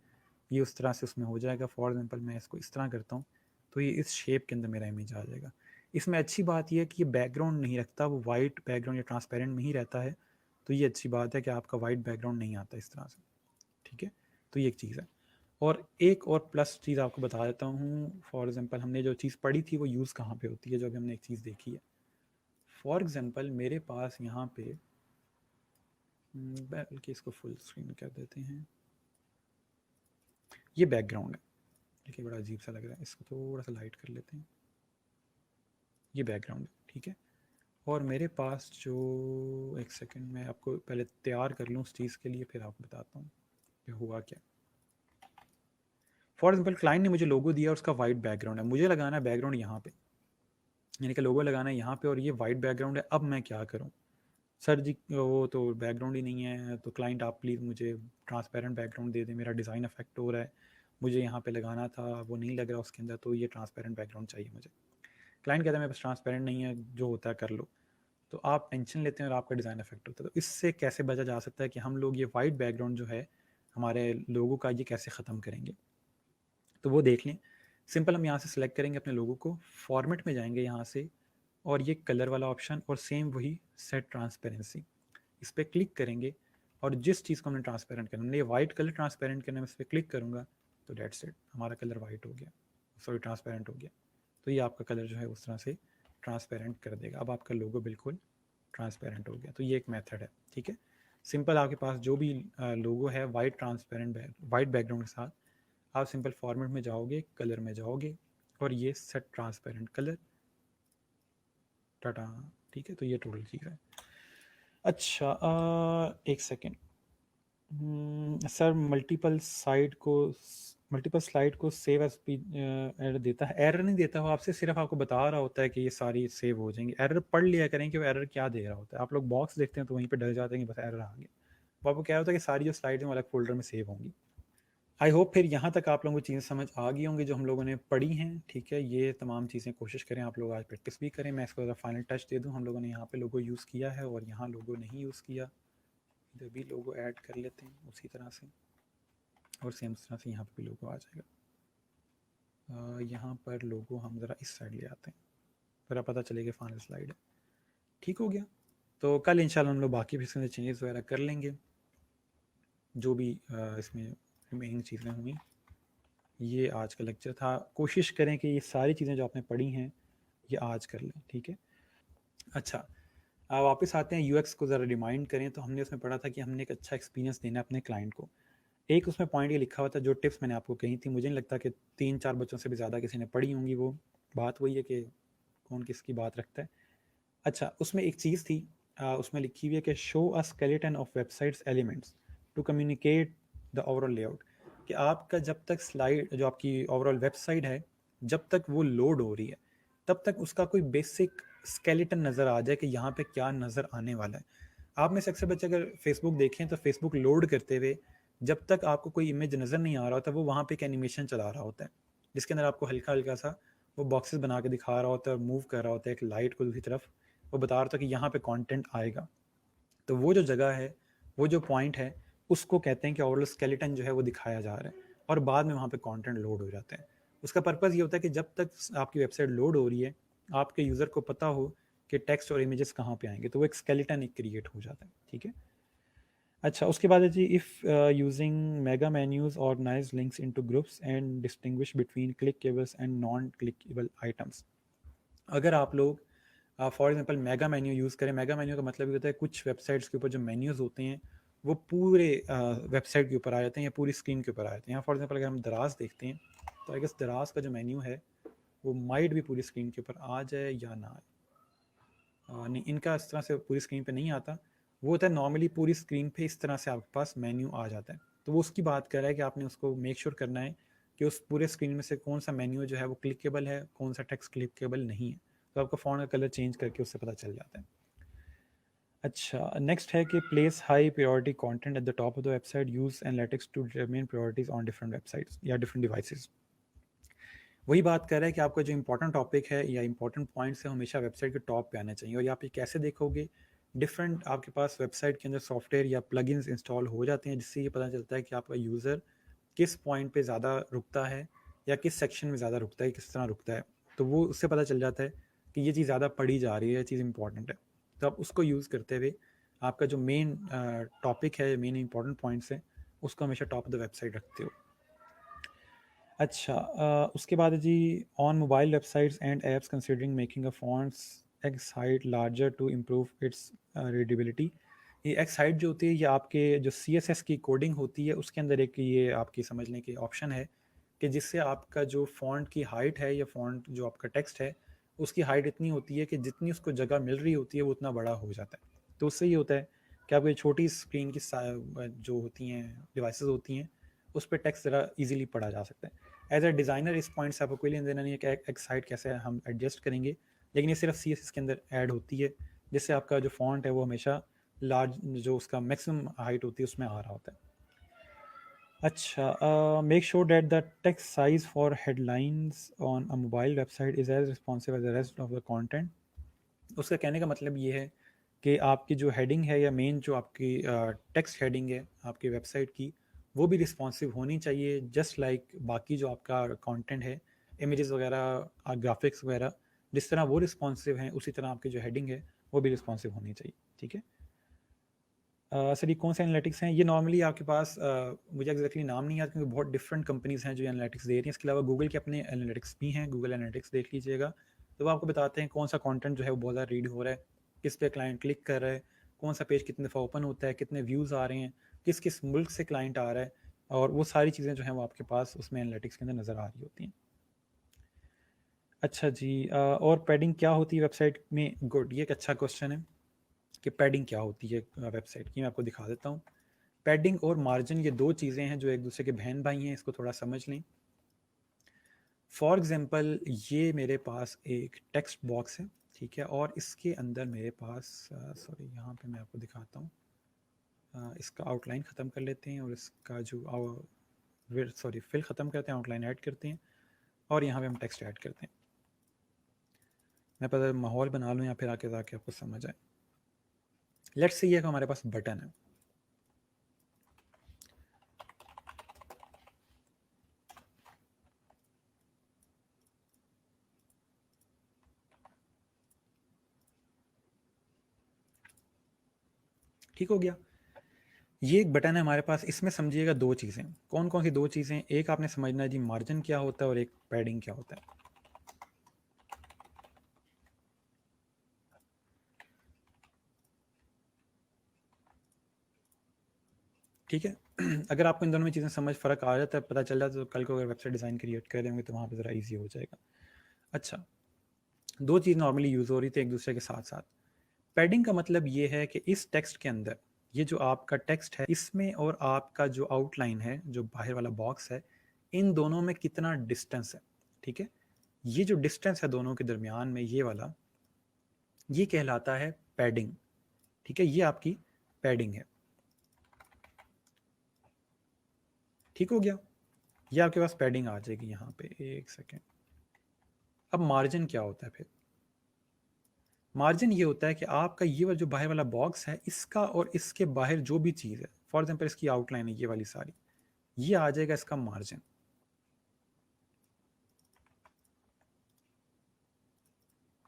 ये उस तरह से उसमें हो जाएगा। फॉर एग्जांपल मैं इसको इस तरह करता हूँ तो ये इस शेप के अंदर मेरा इमेज आ जाएगा। इसमें अच्छी बात यह है कि ये बैकग्राउंड नहीं रखता, वो वाइट बैकग्राउंड या ट्रांसपेरेंट में ही रहता है। तो ये अच्छी बात है कि आपका वाइट बैकग्राउंड नहीं आता इस तरह से, ठीक है। तो ये एक चीज़ है। और एक और प्लस चीज़ आपको बता देता हूँ। फॉर एग्जांपल हमने जो चीज़ पढ़ी थी वो यूज़ कहाँ पे होती है, जो अभी हमने एक चीज़ देखी है। फॉर एग्जांपल मेरे पास यहाँ पे, बल्कि इसको फुल स्क्रीन कर देते हैं, ये बैकग्राउंड है, देखिए बड़ा अजीब सा लग रहा है, इसको थोड़ा सा लाइट कर लेते हैं। ये बैकग्राउंड है, ठीक है। और मेरे पास जो, एक सेकंड मैं आपको पहले तैयार कर लूँ उस चीज़ के लिए, फिर आपको बताता हूँ कि हुआ क्या। फॉर एग्जाम्पल क्लाइंट ने मुझे लोगो दिया और उसका वाइट बैकग्राउंड है, मुझे लगाना है बैकग्राउंड यहाँ पे, यानी कि लोगो लगाना है यहाँ पे, और ये वाइट बैकग्राउंड है। अब मैं क्या करूँ सर जी, वो तो बैकग्राउंड ही नहीं है, तो क्लाइंट आप प्लीज़ मुझे ट्रांसपेरेंट बैकग्राउंड दे दें, मेरा डिज़ाइन अफेक्ट हो रहा है, मुझे यहाँ पे लगाना था वो नहीं लग रहा उसके अंदर, तो ये ट्रांसपेरेंट बैकग्राउंड चाहिए मुझे। क्लाइंट कहता है मेरे पास ट्रांसपेरेंट नहीं है, जो होता है कर लो। तो आप टेंशन लेते हैं और आपका डिज़ाइन अफेक्ट होता है। तो इससे कैसे बचा जा सकता है कि हम लोग ये वाइट बैकग्राउंड जो है हमारे लोगों का, ये कैसे ख़त्म करेंगे, तो वो देख लें। सिंपल, हम यहाँ से सिलेक्ट करेंगे अपने लोगों को, फॉर्मेट में जाएंगे यहाँ से, और ये कलर वाला ऑप्शन और सेम वही सेट ट्रांसपेरेंसी, इस पर क्लिक करेंगे, और जिस चीज़ को हमने ट्रांसपेरेंट करना, हमने ये वाइट कलर ट्रांसपेरेंट करना है, मैं इस पर क्लिक करूँगा तो डेट्स इट, हमारा कलर वाइट हो गया, सॉरी ट्रांसपेरेंट हो गया। तो ये आपका कलर जो है उस तरह से ट्रांसपेरेंट कर देगा। अब आपका लोगो बिल्कुल ट्रांसपेरेंट हो गया। तो ये एक मेथड है, ठीक है। सिंपल, आपके पास जो भी लोगो है वाइट ट्रांसपेरेंट वाइट बैकग्राउंड के साथ, आप सिंपल फॉर्मेट में जाओगे, कलर में जाओगे, और ये सेट ट्रांसपेरेंट कलर, टाटा, ठीक है। तो ये टोटल चीज़ है। अच्छा, एक सेकेंड, सर मल्टीपल स्लाइड को सेव एज एरर देता है? एरर नहीं देता, वो आपसे सिर्फ आपको बता रहा होता है कि ये सारी सेव हो जाएंगी। एरर पढ़ लिया करें कि वो एरर क्या दे रहा होता है। आप लोग बॉक्स देखते हैं तो वहीं पे डर जाते हैं कि बस एरर आ गया। वो आपको क्या होता है कि सारी जो स्लाइड हैं वो अलग फोल्डर में सेव होंगी। आई होप फिर यहाँ तक आप लोगों को चीज़ें समझ आ गई होंगी जो हम लोगों ने पढ़ी हैं, ठीक है। ये तमाम चीज़ें कोशिश करें आप लोग आज प्रैक्टिस भी करें। मैं इसको फाइनल टच दे दूँ। हम लोगों ने यहाँ पे लोगो यूज़ किया है और यहाँ लोगो नहीं यूज़ किया, इधर भी लोगो ऐड कर लेते हैं उसी तरह से, और सेम तरह से यहाँ पे भी लोगो आ जाएगा। यहाँ पर लोगो हम ज़रा इस साइड ले आते हैं, ज़रा पता चलेगा फाइनल स्लाइड है, ठीक हो गया। तो कल इंशाल्लाह हम लोग बाकी भी इसमें चेंजेस वगैरह कर लेंगे, जो भी इसमें रिमेनिंग चीज़ें हुई। ये आज का लेक्चर था। कोशिश करें कि ये सारी चीज़ें जो आपने पढ़ी हैं ये आज कर लें, ठीक है। अच्छा, अब वापस आते हैं यूएक्स को ज़रा रिमाइंड करें। तो हमने उसमें पढ़ा था कि हमने एक अच्छा एक्सपीरियंस देना है अपने क्लाइंट को। एक उसमें पॉइंट ये लिखा हुआ था, जो टिप्स मैंने आपको कही थी, मुझे नहीं लगता कि 3-4 बच्चों से भी ज़्यादा किसी ने पढ़ी होंगी। वो बात वही है कि कौन किसकी बात रखता है। अच्छा, उसमें एक चीज़ थी, उसमें लिखी हुई है कि show a skeleton of websites elements to communicate the overall layout. कि आपका जब तक स्लाइड, जो आपकी ओवरऑल वेबसाइट है, जब तक वो लोड हो रही है, तब तक उसका कोई बेसिक स्केलेटन नज़र आ जाए कि यहाँ पे क्या नज़र आने वाला है। आप में से अक्सर बच्चे अगर फेसबुक देखें तो फेसबुक लोड करते हुए जब तक आपको कोई इमेज नज़र नहीं आ रहा होता, वो वहाँ पे एक एनिमेशन चला रहा होता है जिसके अंदर आपको हल्का हल्का सा वो बॉक्सेस बना के दिखा रहा होता है और मूव कर रहा होता है एक लाइट को दूसरी तरफ। वो बता रहा था कि यहाँ पे कंटेंट आएगा। तो वो जो जगह है, वो जो पॉइंट है, उसको कहते हैं कि ओवरऑल स्केलेटन जो है वो दिखाया जा रहा है, और बाद में वहाँ पे कंटेंट लोड हो जाते हैं। उसका पर्पज़ ये होता है कि जब तक आपकी वेबसाइट लोड हो रही है, आपके यूज़र को पता हो कि टेक्स्ट और इमेजेस कहाँ पे आएंगे, तो वो एक स्केलेटन एक क्रिएट हो जाता है, ठीक है। अच्छा, उसके बाद है जी, if using mega menus organize links into groups and distinguish between clickables and non clickable items. अगर आप लोग for example mega menu use करें, मेगा मेन्यू का मतलब ये होता है कुछ वेबसाइट्स के ऊपर जो मेन्यूज़ होते हैं वो पूरे वेबसाइट के ऊपर आ जाते हैं या पूरी स्क्रीन के ऊपर आ जाते हैं। यहाँ फॉर एग्जांपल अगर हम दराज देखते हैं, तो आई गेस दराज का जो मेन्यू है वो माइट भी पूरी स्क्रीन के ऊपर आ जाए या ना आए। नहीं, इनका इस तरह से पूरी स्क्रीन पे नहीं आता। वो होता है नॉर्मली पूरी स्क्रीन पे इस तरह से आपके पास मेन्यू आ जाता है। तो वो उसकी बात कर रहा है कि आपने उसको मेक श्योर करना है कि उस पूरे स्क्रीन में से कौन सा मेन्यू जो है वो क्लिकेबल है, कौन सा टेक्स्ट क्लिकेबल नहीं है। तो आपका फ़ॉन्ट का कलर चेंज करके उससे पता चल जाता है। अच्छा, नेक्स्ट है कि place high priority content at the top of the website, use analytics to determine priorities on different websites या डिफरेंट डिवाइसेस। वही बात कर रहा है कि आपका जो इंपॉर्टेंट टॉपिक है या इंपॉर्टेंट पॉइंट्स है हमेशा वेबसाइट के टॉप पे आने चाहिए। और ये आप ये कैसे देखोगे, डिफरेंट आपके पास वेबसाइट के अंदर सॉफ्टवेयर या प्लगइन्स इंस्टॉल हो जाते हैं जिससे ये पता चलता है कि आपका यूज़र किस पॉइंट पे ज़्यादा रुकता है या किस सेक्शन में ज़्यादा रुकता है, किस तरह रुकता है। तो वो उससे पता चल जाता है कि ये चीज़ ज़्यादा पढ़ी जा रही है, ये चीज़ इंपॉर्टेंट है। तो आप उसको यूज़ करते हुए आपका जो मेन टॉपिक है, मेन इंपॉर्टेंट पॉइंट्स हैं, उसको हमेशा टॉप ऑफ द वेबसाइट रखते हो। अच्छा, उसके बाद है जी, on mobile websites and apps considering making a fonts X height larger to improve its readability. ये एक्स हाइट जो होती है, ये आपके जो CSS की कोडिंग होती है उसके अंदर एक ये आपकी समझ लें कि ऑप्शन है कि जिससे आपका जो फॉन्ट की हाइट है या फॉन्ट जो आपका टेक्स्ट है उसकी हाइट इतनी होती है कि जितनी उसको जगह मिल रही होती है वो उतना बड़ा हो जाता है। तो उससे ये होता है कि आपकी छोटी स्क्रीन की जो होती हैं डिवाइसेस होती हैं, उस पर टेक्स्ट ज़रा इजीली पढ़ा जा सकता है। एज अ डिज़ाइनर इस पॉइंट से आपको कोई लेना देना नहीं है कि एक्स हाइट कैसे हम एडजस्ट करेंगे, लेकिन ये सिर्फ CSS के अंदर ऐड होती है जिससे आपका जो फॉन्ट है वो हमेशा लार्ज, जो उसका मैक्सिमम हाइट होती है उसमें आ रहा होता है। अच्छा, make sure that the text size for headlines on a mobile website is as responsive as the rest of the content. उसका कहने का मतलब ये है कि आपकी जो हेडिंग है या मेन जो आपकी टेक्स्ट हेडिंग है आपकी वेबसाइट की, वो भी रिस्पॉन्सिव होनी चाहिए, जस्ट लाइक बाकी जो आपका कंटेंट है, इमेजेस वगैरह, ग्राफिक्स वगैरह, जिस तरह वो रिस्पॉन्सिव हैं उसी तरह आपकी जो हेडिंग है वो भी रिस्पॉन्सिव होनी चाहिए, ठीक है। सर ये कौन से एनालिटिक्स हैं? ये नॉर्मली आपके पास मुझे एग्जैक्टली नाम नहीं याद क्योंकि बहुत डिफरेंट कंपनीज़ हैं जो एनालिटिक्स दे रही हैं। इसके अलावा गूगल के अपने एनालिटिक्स भी हैं, गूगल एनालिटिक्स देख लीजिएगा। तो वो आपको बताते हैं कौन सा कंटेंट जो है वो बहुत ज़्यादा रीड हो रहा है, किस पे क्लाइंट क्लिक कर रहा है, कौन सा पेज कितने दफ़ा ओपन होता है, कितने व्यूज़ आ रहे हैं, किस किस मुल्क से क्लाइंट आ रहा है, और वो सारी चीज़ें जो हैं वो आपके पास उसमें एनालिटिक्स के अंदर नज़र आ रही होती हैं। अच्छा जी, और पैडिंग क्या होती है वेबसाइट में? गुड, ये एक अच्छा क्वेश्चन है कि पैडिंग क्या होती है वेबसाइट की। मैं आपको दिखा देता हूँ। पैडिंग और मार्जिन ये दो चीज़ें हैं जो एक दूसरे के बहन भाई हैं, इसको थोड़ा समझ लें। फॉर एग्जांपल, ये मेरे पास एक टेक्स्ट बॉक्स है, ठीक है, और इसके अंदर मेरे पास सॉरी यहाँ पे मैं आपको दिखाता हूँ। इसका आउटलाइन ख़त्म कर लेते हैं और इसका जो फिल ख़त्म करते हैं, आउटलाइन ऐड करते हैं और यहाँ पे हम टेक्स्ट ऐड करते हैं। मैं पता माहौल बना लूँ या फिर आके जाके आपको समझ आए। लेट्स से ये हमारे पास बटन है, ठीक हो गया। ये एक बटन है हमारे पास, इसमें समझिएगा दो चीज़ें। कौन कौन सी दो चीज़ें? एक आपने समझना है जी मार्जिन क्या होता है और एक पैडिंग क्या होता है। ठीक है। अगर आपको इन दोनों में चीज़ें समझ फ़र्क आ जाता है, पता चल जाता है, तो कल को अगर वेबसाइट डिज़ाइन क्रिएट कर रहे होंगे तो वहाँ पे ज़रा ईजी हो जाएगा। अच्छा, दो चीज़ नॉर्मली यूज़ हो रही थी एक दूसरे के साथ साथ। पैडिंग का मतलब ये है कि इस टेक्स्ट के अंदर, ये जो आपका टेक्स्ट है इसमें और आपका जो आउटलाइन है, जो बाहर वाला बॉक्स है, इन दोनों में कितना डिस्टेंस है। ठीक है, ये जो डिस्टेंस है दोनों के दरमियान में, ये वाला, ये कहलाता है पैडिंग। ठीक है, ये आपकी पैडिंग है। ठीक हो गया, ये आपके पास पैडिंग आ जाएगी यहाँ पे। एक सेकेंड। अब मार्जिन क्या होता है फिर? मार्जिन ये होता है कि आपका ये वाला जो बाहर वाला बॉक्स है, इसका और इसके बाहर जो भी चीज़ है, फॉर एग्जाम्पल इसकी आउटलाइन है ये वाली सारी, ये आ जाएगा इसका मार्जिन।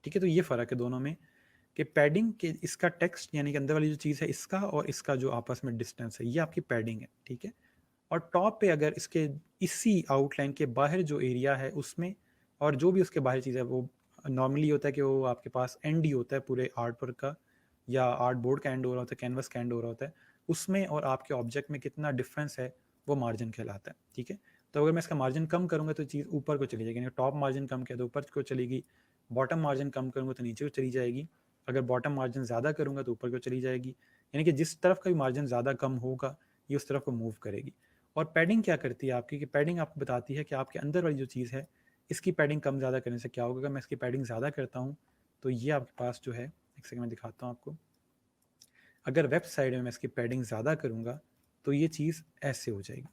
ठीक है, तो ये फ़र्क है दोनों में कि पैडिंग के, इसका टेक्स्ट यानी कि अंदर वाली जो चीज़ है इसका और इसका जो आपस में डिस्टेंस है, ये आपकी पैडिंग है। ठीक है, और टॉप पे अगर इसके इसी आउटलाइन के बाहर जो एरिया है उसमें और जो भी उसके बाहर चीज़ है, वो नॉर्मली होता है कि वो आपके पास एंड ही होता है पूरे आर्ट वर्क का, या आर्ट बोर्ड का एंड हो रहा होता है, कैनवस का एंड हो रहा होता है, उसमें और आपके ऑब्जेक्ट में कितना डिफरेंस है वो मार्जिन कहलाता है। ठीक है, तो अगर मैं इसका मार्जिन कम करूँगा तो चीज़ ऊपर को चली जाएगी, टॉप मार्जिन कम किया तो ऊपर को चलेगी, बॉटम मार्जिन कम करूँगा तो नीचे को चली जाएगी, अगर बॉटम मार्जिन ज़्यादा करूँगा तो ऊपर को चली जाएगी। यानी कि जिस तरफ का भी मार्जिन ज़्यादा कम होगा ये उस तरफ को मूव करेगी। और पैडिंग क्या करती है आपकी, कि पैडिंग आपको बताती है कि आपके अंदर वाली जो चीज़ है इसकी पैडिंग कम ज़्यादा करने से क्या होगा। अगर मैं इसकी पैडिंग ज़्यादा करता हूँ तो ये आपके पास जो है, एक सेकंड में दिखाता हूँ आपको, अगर वेबसाइट में मैं इसकी पैडिंग ज़्यादा करूँगा तो ये चीज़ ऐसे हो जाएगी,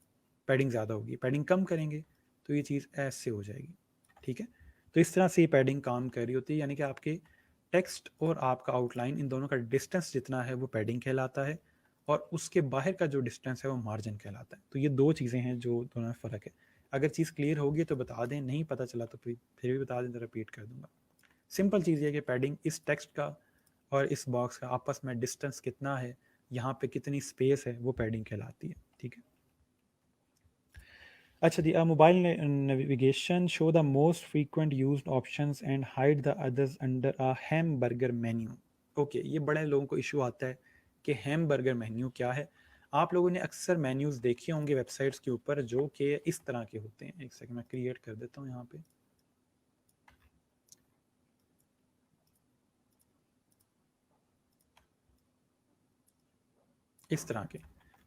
पैडिंग ज़्यादा होगी। पैडिंग कम करेंगे तो ये चीज़ ऐसे हो जाएगी। ठीक है, तो इस तरह से ये पैडिंग काम कर रही होती है, यानी कि आपके टेक्स्ट और आपका आउटलाइन इन दोनों का डिस्टेंस जितना है वो पैडिंग कहलाता है, और उसके बाहर का जो डिस्टेंस है वो मार्जिन कहलाता है। तो ये दो चीज़ें हैं जो दोनों में फ़र्क है। अगर चीज़ क्लियर होगी तो बता दें, नहीं पता चला तो फिर भी बता दें तो रिपीट कर दूंगा। सिंपल चीज़ ये है कि पैडिंग इस टेक्स्ट का और इस बॉक्स का आपस में डिस्टेंस कितना है, यहाँ पे कितनी स्पेस है, वो पैडिंग कहलाती है। ठीक है। अच्छा the mobile navigation show the most frequent used options and hide the others under a hamburger menu. Okay, ये बड़े लोगों को इशू आता है कि हैमबर्गर मेन्यू क्या है। आप लोगों ने अक्सर मेन्यूज़ देखे होंगे वेबसाइट्स के ऊपर जो कि इस तरह के होते हैं। एक सेकंड मैं क्रिएट कर देता हूँ यहाँ पे। इस तरह के,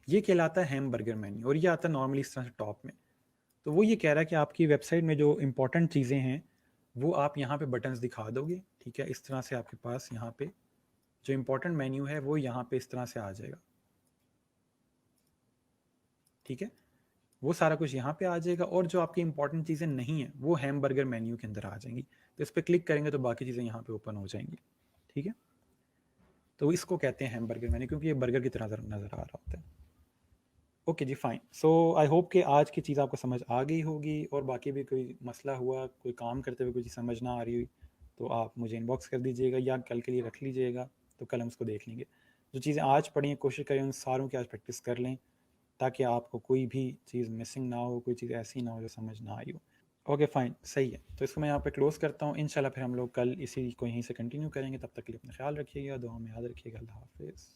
ये कहलाता है हैमबर्गर मेन्यू, और ये आता है नॉर्मली इस तरह से टॉप में। तो वो ये कह रहा है कि आपकी वेबसाइट में जो इंपॉर्टेंट चीज़ें हैं वो आप यहाँ पे बटन्स दिखा दोगे। ठीक है, इस तरह से आपके पास यहाँ पे जो इंपॉर्टेंट मेन्यू है वो यहाँ पे इस तरह से आ जाएगा। ठीक है, वो सारा कुछ यहाँ पे आ जाएगा, और जो आपकी इंपॉर्टेंट चीज़ें नहीं हैं वो हैमबर्गर मेन्यू के अंदर आ जाएंगी। तो इस पर क्लिक करेंगे तो बाकी चीज़ें यहाँ पे ओपन हो जाएंगी। ठीक है, तो इसको कहते हैं हैमबर्गर मेन्यू, क्योंकि ये बर्गर की तरह नज़र आ रहा होता है। ओके जी, फाइन। सो आई होप कि आज की चीज़ आपको समझ आ गई होगी, और बाकी भी कोई मसला हुआ, कोई काम करते हुए कोई चीज़ समझ ना आ रही हुई तो आप मुझे इनबॉक्स कर दीजिएगा या कल के लिए रख लीजिएगा, तो कल हम उसको देख लेंगे। जो चीज़ें आज पढ़ी हैं कोशिश करें उन सारों की आज प्रैक्टिस कर लें, ताकि आपको कोई भी चीज़ मिसिंग ना हो, कोई चीज़ ऐसी ना हो जो समझ ना आई हो। ओके फाइन, सही है। तो इसको मैं यहाँ पे क्लोज़ करता हूँ। इंशाल्लाह फिर हम लोग कल इसी को यहीं से कंटिन्यू करेंगे। तब तक के लिए अपना ख्याल रखिएगा, दुआ में याद रखिएगा। अल्लाह हाफिज़।